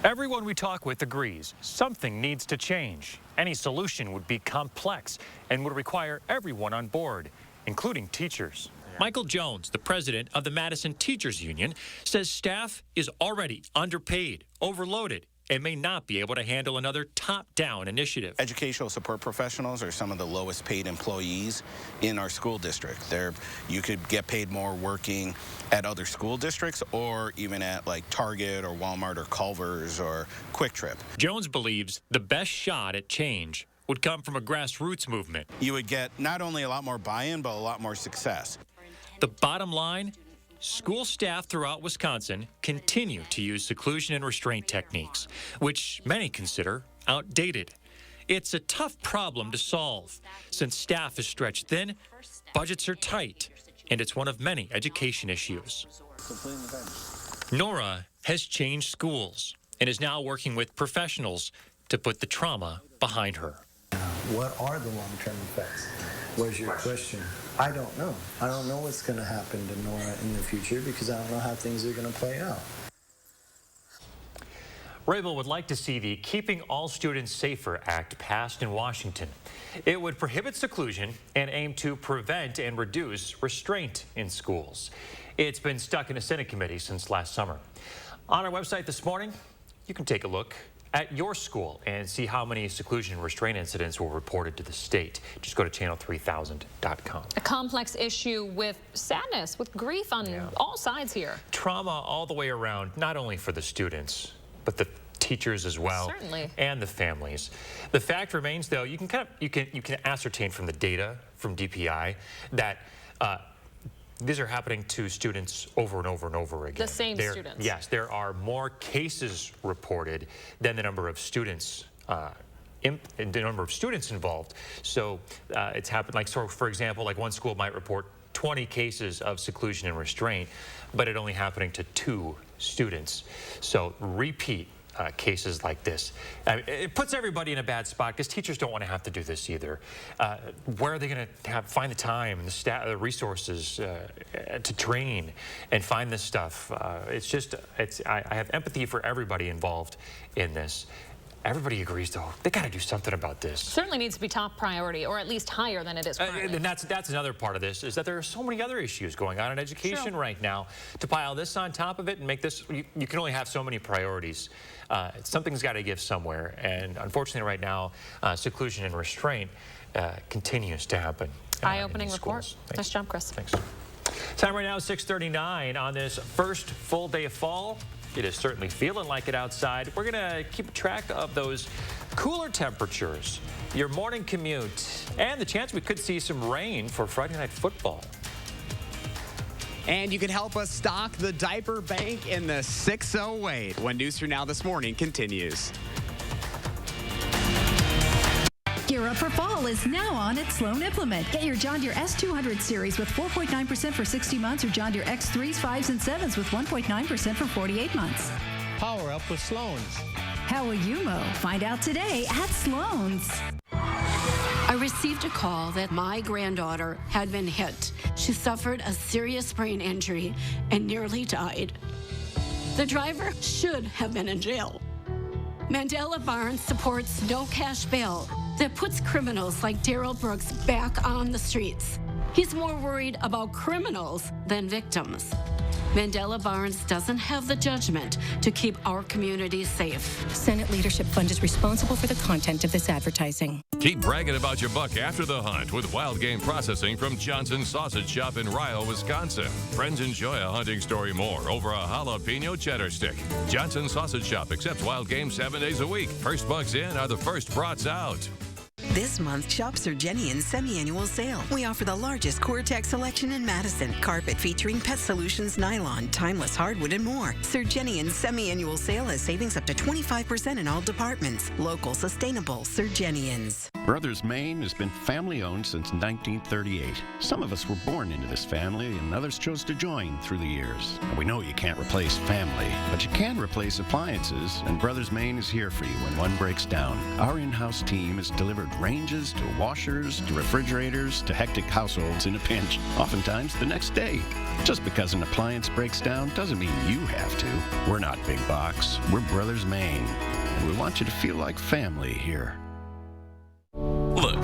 S2: Everyone we talk with agrees something needs to change. Any solution would be complex and would require everyone on board, including teachers. Michael Jones, the president of the Madison Teachers Union, says staff is already underpaid, overloaded, and may not be able to handle another top-down initiative.
S7: Educational support professionals are some of the lowest paid employees in our school district. You could get paid more working at other school districts or even at like Target or Walmart or Culver's or Quick Trip.
S2: Jones believes the best shot at change would come from a grassroots movement.
S7: You would get not only a lot more buy-in, but a lot more success.
S2: The bottom line, school staff throughout Wisconsin continue to use seclusion and restraint techniques, which many consider outdated. It's a tough problem to solve since staff is stretched thin, budgets are tight, and it's one of many education issues. Nora has changed schools and is now working with professionals to put the trauma behind her.
S23: What are the long-term effects? Was your question? I don't know. I don't know what's going to happen to Nora in the future because I don't know how things are going to play out.
S2: Rafael would like to see the Keeping All Students Safer Act passed in Washington. It would prohibit seclusion and aim to prevent and reduce restraint in schools. It's been stuck in a Senate committee since last summer. On our website this morning, you can take a look at your school and see how many seclusion and restraint incidents were reported to the state. Just go to channel3000.com.
S1: A complex issue with sadness, with grief on all sides here.
S2: Trauma all the way around, not only for the students, but the teachers as well.
S1: Certainly.
S2: And the families. The fact remains, though, you can ascertain from the data from DPI that these are happening to students over and over and over again.
S1: The same students.
S2: Yes, there are more cases reported than the number of students involved. So it's happened, like, so for example, like one school might report 20 cases of seclusion and restraint, but it only happening to 2 students. So repeat cases like this. It puts everybody in a bad spot because teachers don't want to have to do this either. Where are they going to find the time and the resources to train and find this stuff? I have empathy for everybody involved in this. Everybody agrees, though, they got to do something about this.
S1: Certainly needs to be top priority, or at least higher than it is currently.
S2: And that's another part of this, is that there are so many other issues going on in education right now. To pile this on top of it and make this, you can only have so many priorities. Something's got to give somewhere, and unfortunately right now, seclusion and restraint continues to happen.
S1: Eye-opening report. Nice job, Chris.
S2: Thanks. Time right now is 6:39 on this first full day of fall. It is certainly feeling like it outside. We're going to keep track of those cooler temperatures, your morning commute, and the chance we could see some rain for Friday Night Football.
S5: And you can help us stock the diaper bank in the 608 when News for Now This Morning continues.
S6: Gear Up for Fall is now on at Sloan Implement. Get your John Deere S200 series with 4.9% for 60 months or John Deere X3s, 5s, and 7s with 1.9% for 48 months.
S8: Power up with Sloan's.
S6: How will you mow? Find out today at Sloan's.
S10: I received a call that my granddaughter had been hit. She suffered a serious brain injury and nearly died. The driver should have been in jail. Mandela Barnes supports no cash bail that puts criminals like Daryl Brooks back on the streets. He's more worried about criminals than victims. Mandela Barnes doesn't have the judgment to keep our communities safe.
S31: Senate Leadership Fund is responsible for the content of this advertising.
S12: Keep bragging about your buck after the hunt with wild game processing from Johnson's Sausage Shop in Ryle, Wisconsin. Friends enjoy a hunting story more over a jalapeno cheddar stick. Johnson's Sausage Shop accepts wild game 7 days a week. First bucks in are the first brats out.
S15: This month, shop Surgenian's semi-annual sale. We offer the largest Core-Tex selection in Madison. Carpet featuring Pet Solutions nylon, timeless hardwood, and more. Surgenian's semi-annual sale has savings up to 25% in all departments. Local, sustainable Surgenian's.
S16: Brothers Maine has been family-owned since 1938. Some of us were born into this family, and others chose to join through the years. And we know you can't replace family, but you can replace appliances, and Brothers Maine is here for you when one breaks down. Our in-house team has delivered ranges to washers to refrigerators to hectic households in a pinch, oftentimes the next day. Just because an appliance breaks down doesn't mean you have to. We're not big box. We're Brothers Maine, and we want you to feel like family here.
S9: Look,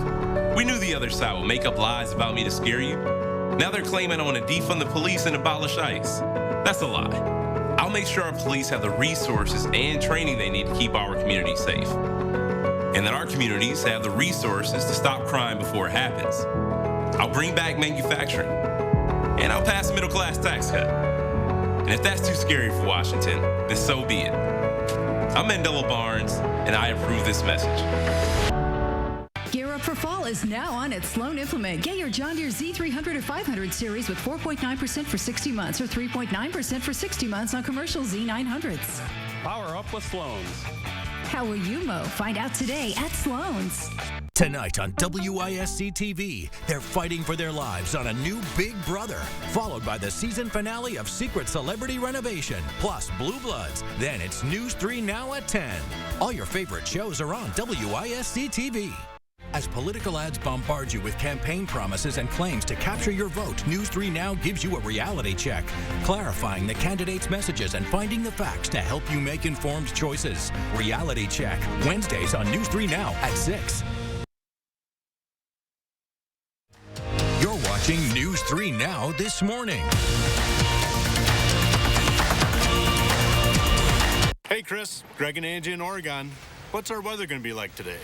S9: we knew the other side would make up lies about me to scare you. Now they're claiming I want to defund the police and abolish ICE. That's a lie. I'll make sure our police have the resources and training they need to keep our community safe. And that our communities have the resources to stop crime before it happens. I'll bring back manufacturing. And I'll pass a middle-class tax cut. And if that's too scary for Washington, then so be it. I'm Mandela Barnes, and I approve this message.
S6: Gear Up for Fall is now on at Sloan Implement. Get your John Deere Z300 or 500 series with 4.9% for 60 months or 3.9% for 60 months on commercial Z900s.
S8: Power up with Sloan's.
S6: How will you mow? Find out today at Sloan's.
S21: Tonight on WISC-TV, they're fighting for their lives on a new Big Brother, followed by the season finale of Secret Celebrity Renovation, plus Blue Bloods. Then it's News 3 now at 10. All your favorite shows are on WISC-TV. As political ads bombard you with campaign promises and claims to capture your vote, News 3 Now gives you a reality check, clarifying the candidates' messages and finding the facts to help you make informed choices. Reality Check, Wednesdays on News 3 Now at 6. You're watching News 3 Now this morning.
S3: Hey Chris, Greg and Angie in Oregon. What's our weather going to be like today?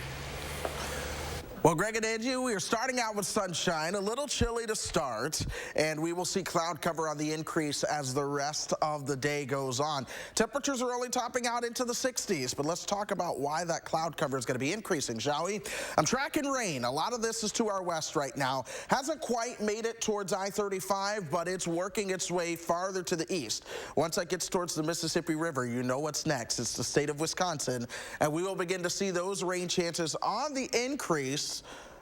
S4: Well, Greg and Angie, we are starting out with sunshine, a little chilly to start, and we will see cloud cover on the increase as the rest of the day goes on. Temperatures are only topping out into the 60s, but let's talk about why that cloud cover is going to be increasing, shall we? I'm tracking rain. A lot of this is to our west right now. Hasn't quite made it towards I-35, but it's working its way farther to the east. Once it gets towards the Mississippi River, you know what's next. It's the state of Wisconsin, and we will begin to see those rain chances on the increase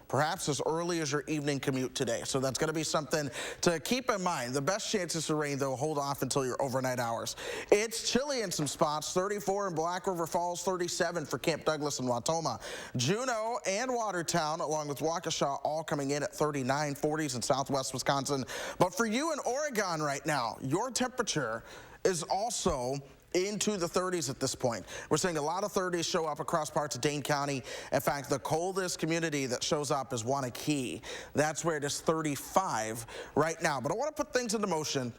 S4: perhaps as early as your evening commute today. So that's going to be something to keep in mind. The best chances of rain, though, hold off until your overnight hours. It's chilly in some spots, 34 in Black River Falls, 37 for Camp Douglas and Wautoma. Juneau and Watertown, along with Waukesha, all coming in at 39, 40s in southwest Wisconsin. But for you in Oregon right now, your temperature is also into the 30s at this point. We're seeing a lot of 30s show up across parts of Dane County. In fact, the coldest community that shows up is Wanakee. That's where it is 35 right now. But I want to put things into motion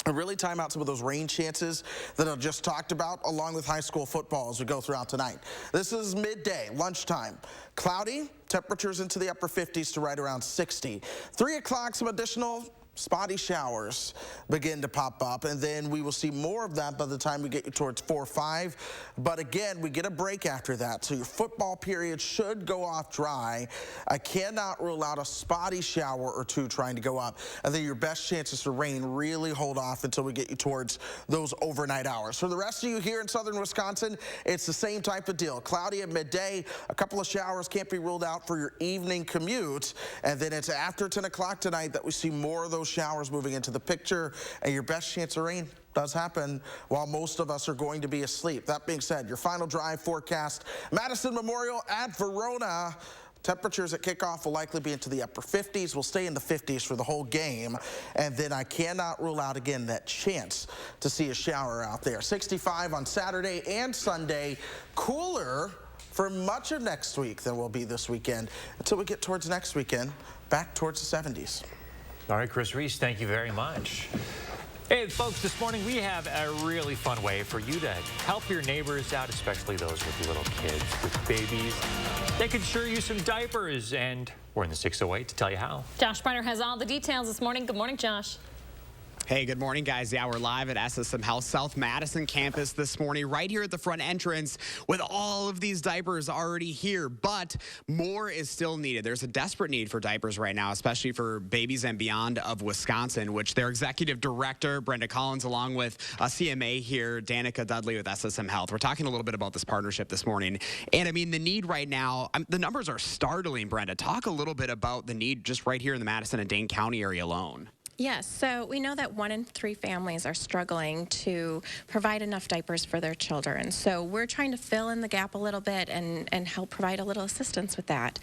S4: and really time out some of those rain chances that I just talked about, along with high school football as we go throughout tonight. This is midday, lunchtime. Cloudy, temperatures into the upper 50s to right around 60. 3 o'clock, some additional spotty showers begin to pop up, and then we will see more of that by the time we get you towards 4 or 5. But again, we get a break after that, so your football period should go off dry. I cannot rule out a spotty shower or two trying to go up, and then your best chances for rain really hold off until we get you towards those overnight hours. For the rest of you here in southern Wisconsin, it's the same type of deal. Cloudy at midday, a couple of showers can't be ruled out for your evening commute, and then it's after 10 o'clock tonight that we see more of those showers moving into the picture, and your best chance of rain does happen while most of us are going to be asleep. That being said, your final drive forecast, Madison Memorial at Verona. Temperatures at kickoff will likely be into the upper 50s. We'll stay in the 50s for the whole game. And then I cannot rule out, again, that chance to see a shower out there. 65 on Saturday and Sunday. Cooler for much of next week than will be this weekend until we get towards next weekend, back towards the 70s.
S2: All right, Chris Reese, thank you very much. Hey, folks, this morning we have a really fun way for you to help your neighbors out, especially those with little kids, with babies. They could sure use some diapers, and we're in the 608 to tell you how.
S1: Josh Brenner has all the details this morning. Good morning, Josh.
S5: Hey, good morning, guys. Yeah, we're live at SSM Health South Madison campus this morning, right here at the front entrance with all of these diapers already here, but more is still needed. There's a desperate need for diapers right now, especially for Babies and Beyond of Wisconsin, which their executive director, Brenda Collins, along with CMA here, Danica Dudley with SSM Health. We're talking a little bit about this partnership this morning. And I mean, the need right now, the numbers are startling, Brenda. Talk a little bit about the need just right here in the Madison and Dane County area alone.
S11: Yes, so we know that 1 in 3 families are struggling to provide enough diapers for their children. So we're trying to fill in the gap a little bit and help provide a little assistance with that.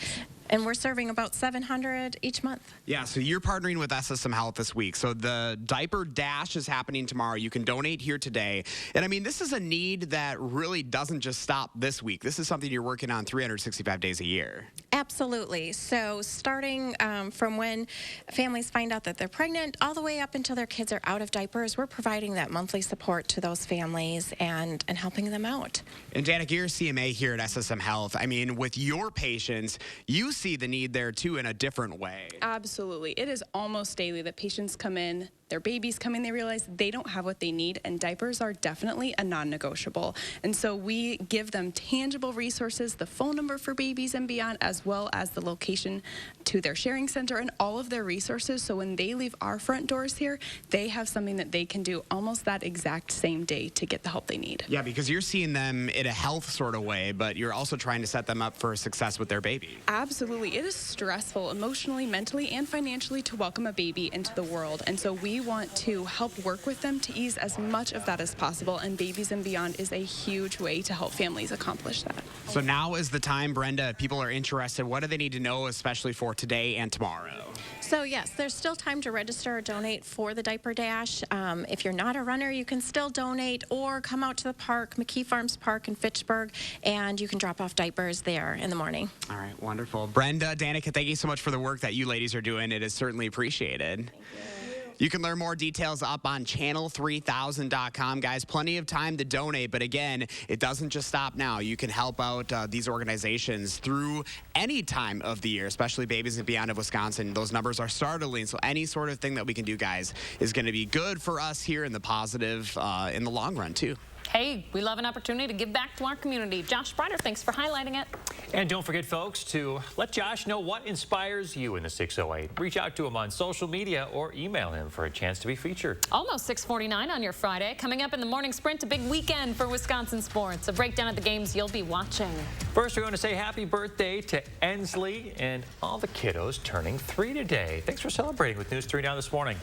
S11: And we're serving about 700 each month.
S5: Yeah, so you're partnering with SSM Health this week. So the Diaper Dash is happening tomorrow. You can donate here today. And I mean, this is a need that really doesn't just stop this week. This is something you're working on 365 days a year.
S11: Absolutely. So starting from when families find out that they're pregnant all the way up until their kids are out of diapers, we're providing that monthly support to those families and helping them out.
S5: And Danica, you're CMA here at SSM Health. I mean, with your patients, you see the need there too in a different way.
S13: Absolutely. It is almost daily that patients come in, their babies come in, they realize they don't have what they need, and diapers are definitely a non-negotiable. And so we give them tangible resources, the phone number for Babies and Beyond, as well as the location to their sharing center and all of their resources. So when they leave our front doors here, they have something that they can do almost that exact same day to get the help they need.
S5: Yeah, because you're seeing them in a health sort of way, but you're also trying to set them up for success with their baby.
S13: Absolutely. It is stressful emotionally, mentally, and financially to welcome a baby into the world. And so we want to help work with them to ease as much of that as possible. And Babies and Beyond is a huge way to help families accomplish that.
S5: So now is the time, Brenda, if people are interested. What do they need to know, especially for today and tomorrow?
S11: So yes, there's still time to register or donate for the Diaper Dash. If you're not a runner, you can still donate or come out to the park, McKee Farms Park in Fitchburg, and you can drop off diapers there in the morning.
S5: All right, wonderful. Brenda, Danica, thank you so much for the work that you ladies are doing. It is certainly appreciated. Thank you. You can learn more details up on channel3000.com, guys. Plenty of time to donate, but again, it doesn't just stop now. You can help out these organizations through any time of the year, especially Babies and Beyond of Wisconsin. Those numbers are startling, so any sort of thing that we can do, guys, is going to be good for us here in the positive in the long run, too.
S1: Hey, we love an opportunity to give back to our community. Josh Sprider, thanks for highlighting it.
S2: And don't forget, folks, to let Josh know what inspires you in the 608. Reach out to him on social media or email him for a chance to be featured.
S1: Almost 6:49 on your Friday. Coming up in the morning sprint, a big weekend for Wisconsin sports. A breakdown of the games you'll be watching.
S2: First, we're going to say happy birthday to Ensley and all the kiddos turning 3 today. Thanks for celebrating with News 3 Now this morning.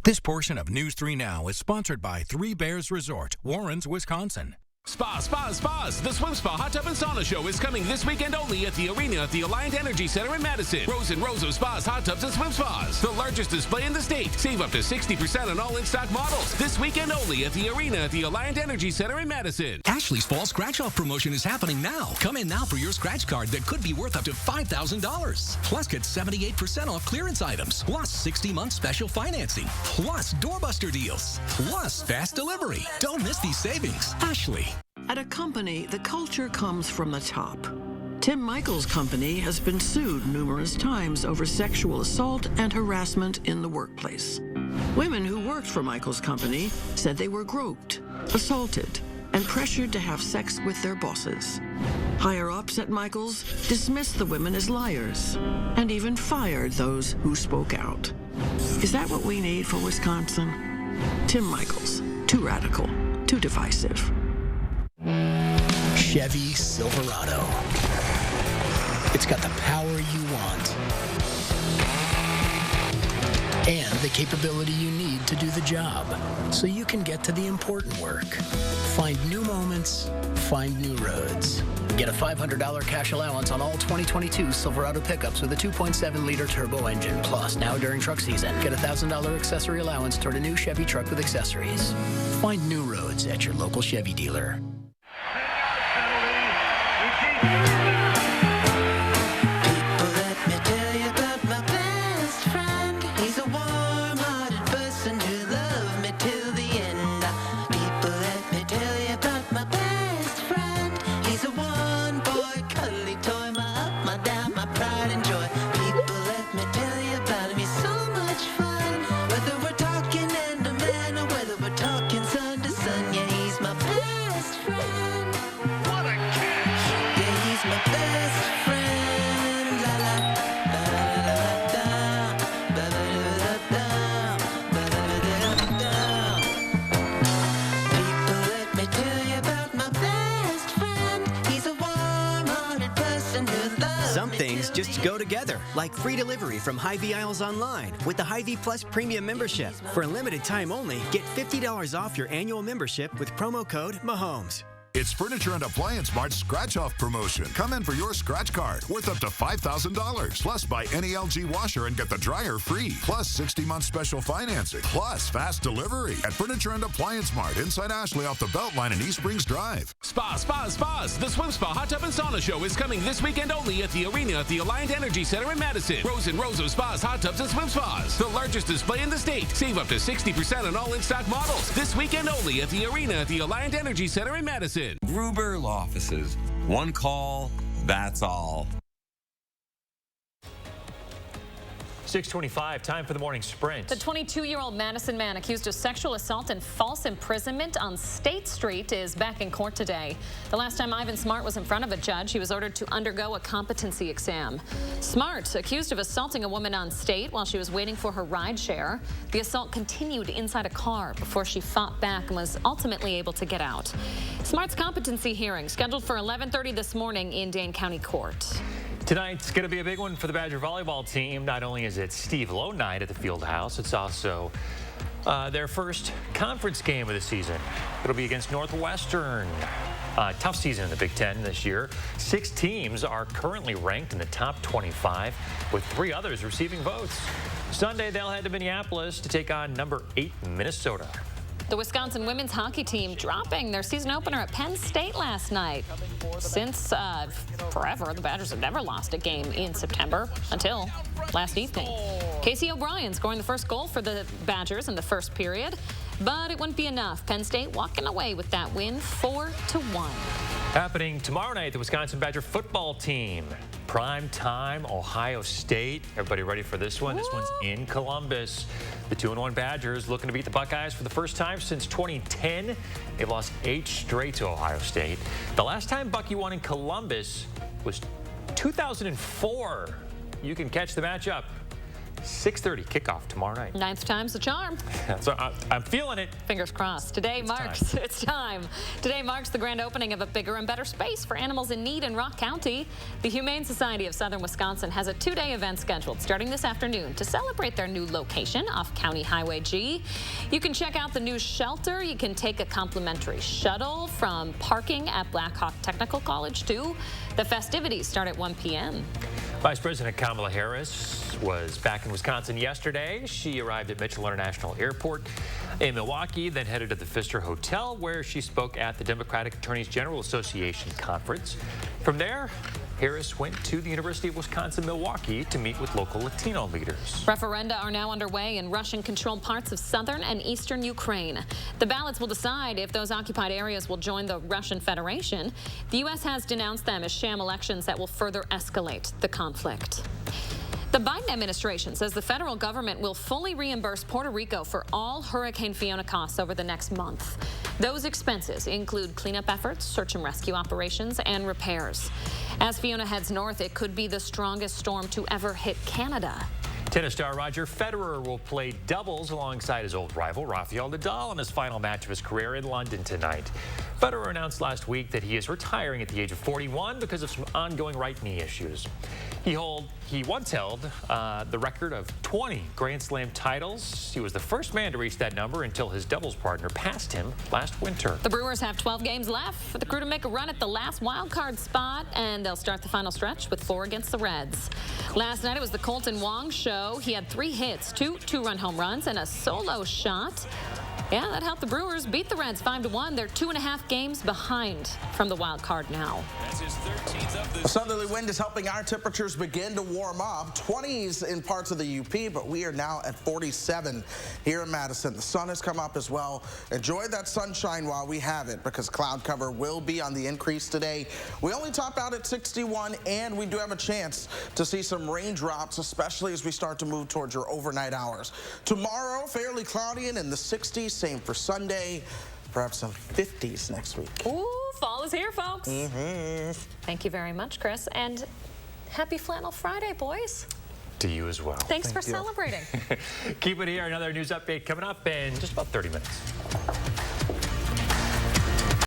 S21: This portion of News 3 Now is sponsored by Three Bears Resort, Warrens, Wisconsin.
S14: Spas. The Swim Spa Hot Tub and Sauna Show is coming this weekend only at the arena at the Alliant Energy Center in Madison. Rows and rows of spas, hot tubs, and swim spas. The largest display in the state. Save up to 60% on all in-stock models. This weekend only at the arena at the Alliant Energy Center in Madison.
S21: Ashley's Fall Scratch Off promotion is happening now. Come in now for your scratch card that could be worth up to $5,000. Plus, get 78% off clearance items. Plus, 60-month special financing. Plus, doorbuster deals. Plus, fast delivery. Don't miss these savings. Ashley.
S17: At a company, the culture comes from the top. Tim Michaels' company has been sued numerous times over sexual assault and harassment in the workplace. Women who worked for Michaels' company said they were groped, assaulted, and pressured to have sex with their bosses. Higher-ups at Michaels dismissed the women as liars and even fired those who spoke out. Is that what we need for Wisconsin? Tim Michaels, too radical, too divisive.
S18: Chevy Silverado. It's got the power you want and the capability you need to do the job so you can get to the important work. Find new moments, find new roads. Get a $500 cash allowance on all 2022 Silverado pickups with a 2.7-liter turbo engine. Plus, now during truck season, get a $1,000 accessory allowance toward a new Chevy truck with accessories. Find new roads at your local Chevy dealer.
S31: Some things just go together, like free delivery from Hy-Vee Aisles Online with the Hy-Vee Plus Premium membership. For a limited time only, get $50 off your annual membership with promo code Mahomes.
S19: It's Furniture and Appliance Mart's Scratch Off promotion. Come in for your scratch card, worth up to $5,000. Plus, buy any LG washer and get the dryer free. Plus, 60-month special financing. Plus, fast delivery. At Furniture and Appliance Mart, inside Ashley off the Beltline in East Springs Drive.
S14: Spas. The Swim Spa Hot Tub and Sauna Show is coming this weekend only at the arena at the Alliant Energy Center in Madison. Rows and rows of spas, hot tubs, and swim spas. The largest display in the state. Save up to 60% on all in-stock models. This weekend only at the arena at the Alliant Energy Center in Madison.
S20: Gruber Law Offices. One call, that's all.
S2: 6:25, time for the morning sprint.
S1: The 22-year-old Madison man accused of sexual assault and false imprisonment on State Street is back in court today. The last time Ivan Smart was in front of a judge, he was ordered to undergo a competency exam. Smart, accused of assaulting a woman on State while she was waiting for her ride share. The assault continued inside a car before she fought back and was ultimately able to get out. Smart's competency hearing scheduled for 11:30 this morning in Dane County Court.
S2: Tonight's going to be a big one for the Badger volleyball team. Not only is it Steve Lowe night at the field house, it's also their first conference game of the season. It'll be against Northwestern. Tough season in the Big Ten this year. 6 teams are currently ranked in the top 25, with 3 others receiving votes. Sunday, they'll head to Minneapolis to take on number 8 Minnesota.
S1: The Wisconsin women's hockey team dropping their season opener at Penn State last night. Since forever, the Badgers have never lost a game in September until last evening. Casey O'Brien scoring the first goal for the Badgers in the first period, but it wouldn't be enough. Penn State walking away with that win 4-1.
S2: Happening tomorrow night, the Wisconsin Badger football team. Prime time, Ohio State. Everybody ready for this one? This one's in Columbus. The 2-1 Badgers looking to beat the Buckeyes for the first time since 2010. They've lost 8 straight to Ohio State. The last time Bucky won in Columbus was 2004. You can catch the matchup. 6:30 kickoff tomorrow night.
S1: 9th time's the charm.
S2: So I'm feeling it.
S1: Fingers crossed. Today marks the grand opening of a bigger and better space for animals in need in Rock County. The Humane Society of Southern Wisconsin has a 2-day event scheduled starting this afternoon to celebrate their new location off County Highway G. You can check out the new shelter. You can take a complimentary shuttle from parking at Blackhawk Technical College too. The festivities start at 1 p.m.
S2: Vice President Kamala Harris was back in Wisconsin yesterday. She arrived at Mitchell International Airport in Milwaukee, then headed to the Pfister Hotel, where she spoke at the Democratic Attorneys General Association conference. From there, Harris went to the University of Wisconsin-Milwaukee to meet with local Latino leaders.
S1: Referenda are now underway in Russian-controlled parts of southern and eastern Ukraine. The ballots will decide if those occupied areas will join the Russian Federation. The U.S. has denounced them as sham elections that will further escalate the conflict. The Biden administration says the federal government will fully reimburse Puerto Rico for all Hurricane Fiona costs over the next month. Those expenses include cleanup efforts, search and rescue operations, and repairs. As Fiona heads north, it could be the strongest storm to ever hit Canada.
S2: Tennis star Roger Federer will play doubles alongside his old rival Rafael Nadal in his final match of his career in London tonight. Federer announced last week that he is retiring at the age of 41 because of some ongoing right knee issues. He once held the record of 20 Grand Slam titles. He was the first man to reach that number until his doubles partner passed him last winter.
S1: The Brewers have 12 games left for the crew to make a run at the last wild card spot, and they'll start the final stretch with 4 against the Reds. Last night it was the Colton Wong show. He had 3 hits, 2 two-run home runs, and a solo shot. Yeah, that helped the Brewers beat the Reds 5-1. They're 2.5 games behind from the wild card now.
S14: That's his 13th of
S4: The southerly wind is helping our temperatures begin to warm up. 20s in parts of the UP, but we are now at 47 here in Madison. The sun has come up as well. Enjoy that sunshine while we have it, because cloud cover will be on the increase today. We only top out at 61, and we do have a chance to see some raindrops, especially as we start to move towards your overnight hours. Tomorrow, fairly cloudy and in the 60s. Same for Sunday. Perhaps some 50s next week.
S1: Ooh, fall is here, folks.
S4: Mm-hmm.
S1: Thank you very much, Chris. And happy Flannel Friday, boys.
S2: To you as well.
S1: Thanks for celebrating.
S2: Keep it here. Another news update coming up in just about 30 minutes.